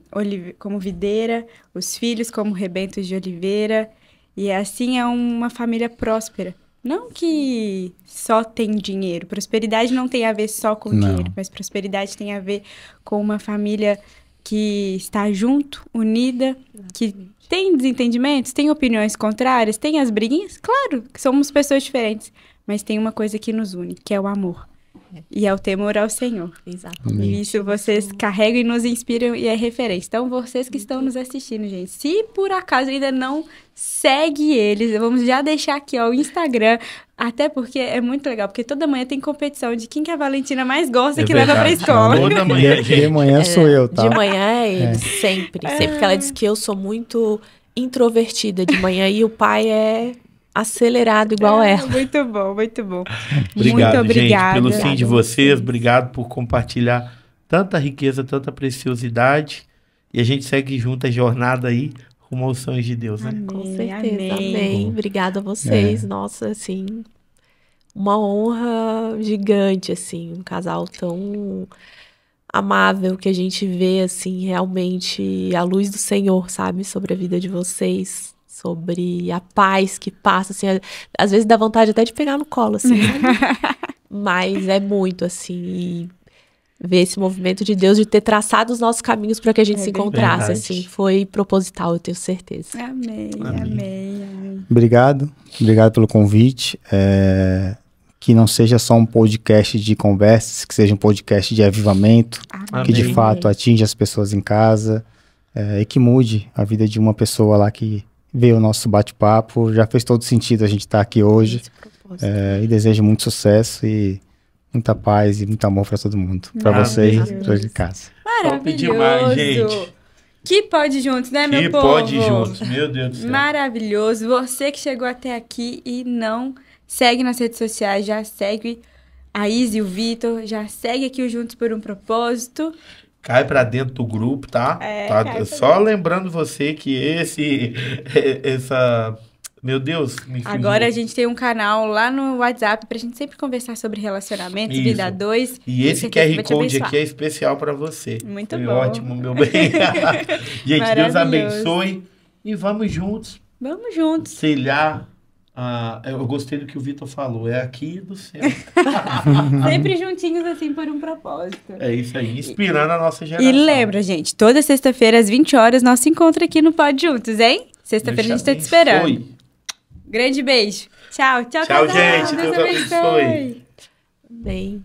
S1: videira, os filhos como rebentos de oliveira, e assim é uma família próspera. Não que só tem dinheiro. Prosperidade não tem a ver só com dinheiro, mas prosperidade tem a ver com uma família que está junto, unida, que tem desentendimentos, tem opiniões contrárias, tem as briguinhas. Claro que somos pessoas diferentes, mas tem uma coisa que nos une, que é o amor. E é o temor ao Senhor.
S4: Exatamente.
S1: E isso vocês carregam e nos inspiram e é referência. Então, vocês que estão nos assistindo, gente, se por acaso ainda não segue eles, vamos já deixar aqui, ó, o Instagram, até porque é muito legal, porque toda manhã tem competição de quem que a Valentina mais gosta que leva pra escola.
S2: Toda manhã, gente.
S3: De manhã sou eu, tá?
S4: De manhã é ele, sempre. Sempre que ela diz que eu sou muito introvertida de manhã e o pai é... acelerado igual ela.
S1: Muito bom, muito bom.
S2: Obrigado,
S1: muito obrigada.
S2: gente, pelo sim de vocês. Obrigado por compartilhar tanta riqueza, tanta preciosidade. E a gente segue junto a jornada aí rumo aos sonhos de Deus, né?
S1: Amém,
S4: Com certeza.
S1: amém.
S4: Amém. Obrigada a vocês. Nossa, assim, uma honra gigante, assim. Um casal tão amável que a gente vê, assim, realmente a luz do Senhor, sabe? Sobre a vida de vocês. Sobre a paz que passa, assim, às vezes dá vontade até de pegar no colo, assim, mas é muito, assim, ver esse movimento de Deus, de ter traçado os nossos caminhos para que a gente se encontrasse, assim, foi proposital, eu tenho certeza.
S1: Amém, amém.
S3: Obrigado pelo convite, que não seja só um podcast de conversas, que seja um podcast de avivamento, que de fato atinja as pessoas em casa, e que mude a vida de uma pessoa lá que veio o nosso bate-papo, já fez todo sentido a gente estar aqui hoje, e desejo muito sucesso e muita paz e muito amor para todo mundo, para vocês e para de casa.
S1: Maravilhoso.
S2: Demais, gente.
S1: Que pode juntos, né, meu povo?
S2: Que pode juntos, meu Deus do céu.
S1: Maravilhoso. Você que chegou até aqui e não segue nas redes sociais, já segue a Izzy e o Vitor, já segue aqui o Juntos por um Propósito.
S2: Cai pra dentro do grupo, tá? Só lembrando você que meu Deus, me fugiu.
S1: Agora a gente tem um canal lá no WhatsApp pra gente sempre conversar sobre relacionamentos, vida 2.
S2: E esse QR Code aqui é especial pra você.
S1: Muito
S2: Foi
S1: bom.
S2: ótimo, meu bem. Gente, Deus abençoe. E vamos juntos.
S1: Vamos juntos.
S2: Trilhar. Eu gostei do que o Vitor falou. É aqui do céu.
S1: Sempre juntinhos, assim, por um propósito.
S2: É isso aí. Inspirando a nossa geração.
S1: E lembra, gente, toda sexta-feira, às 20 horas, nós se encontra aqui no Pod Juntos, hein? Sexta-feira a gente tá te esperando. Grande beijo. Tchau,
S2: tchau, gente. Deus abençoe.
S4: Bem.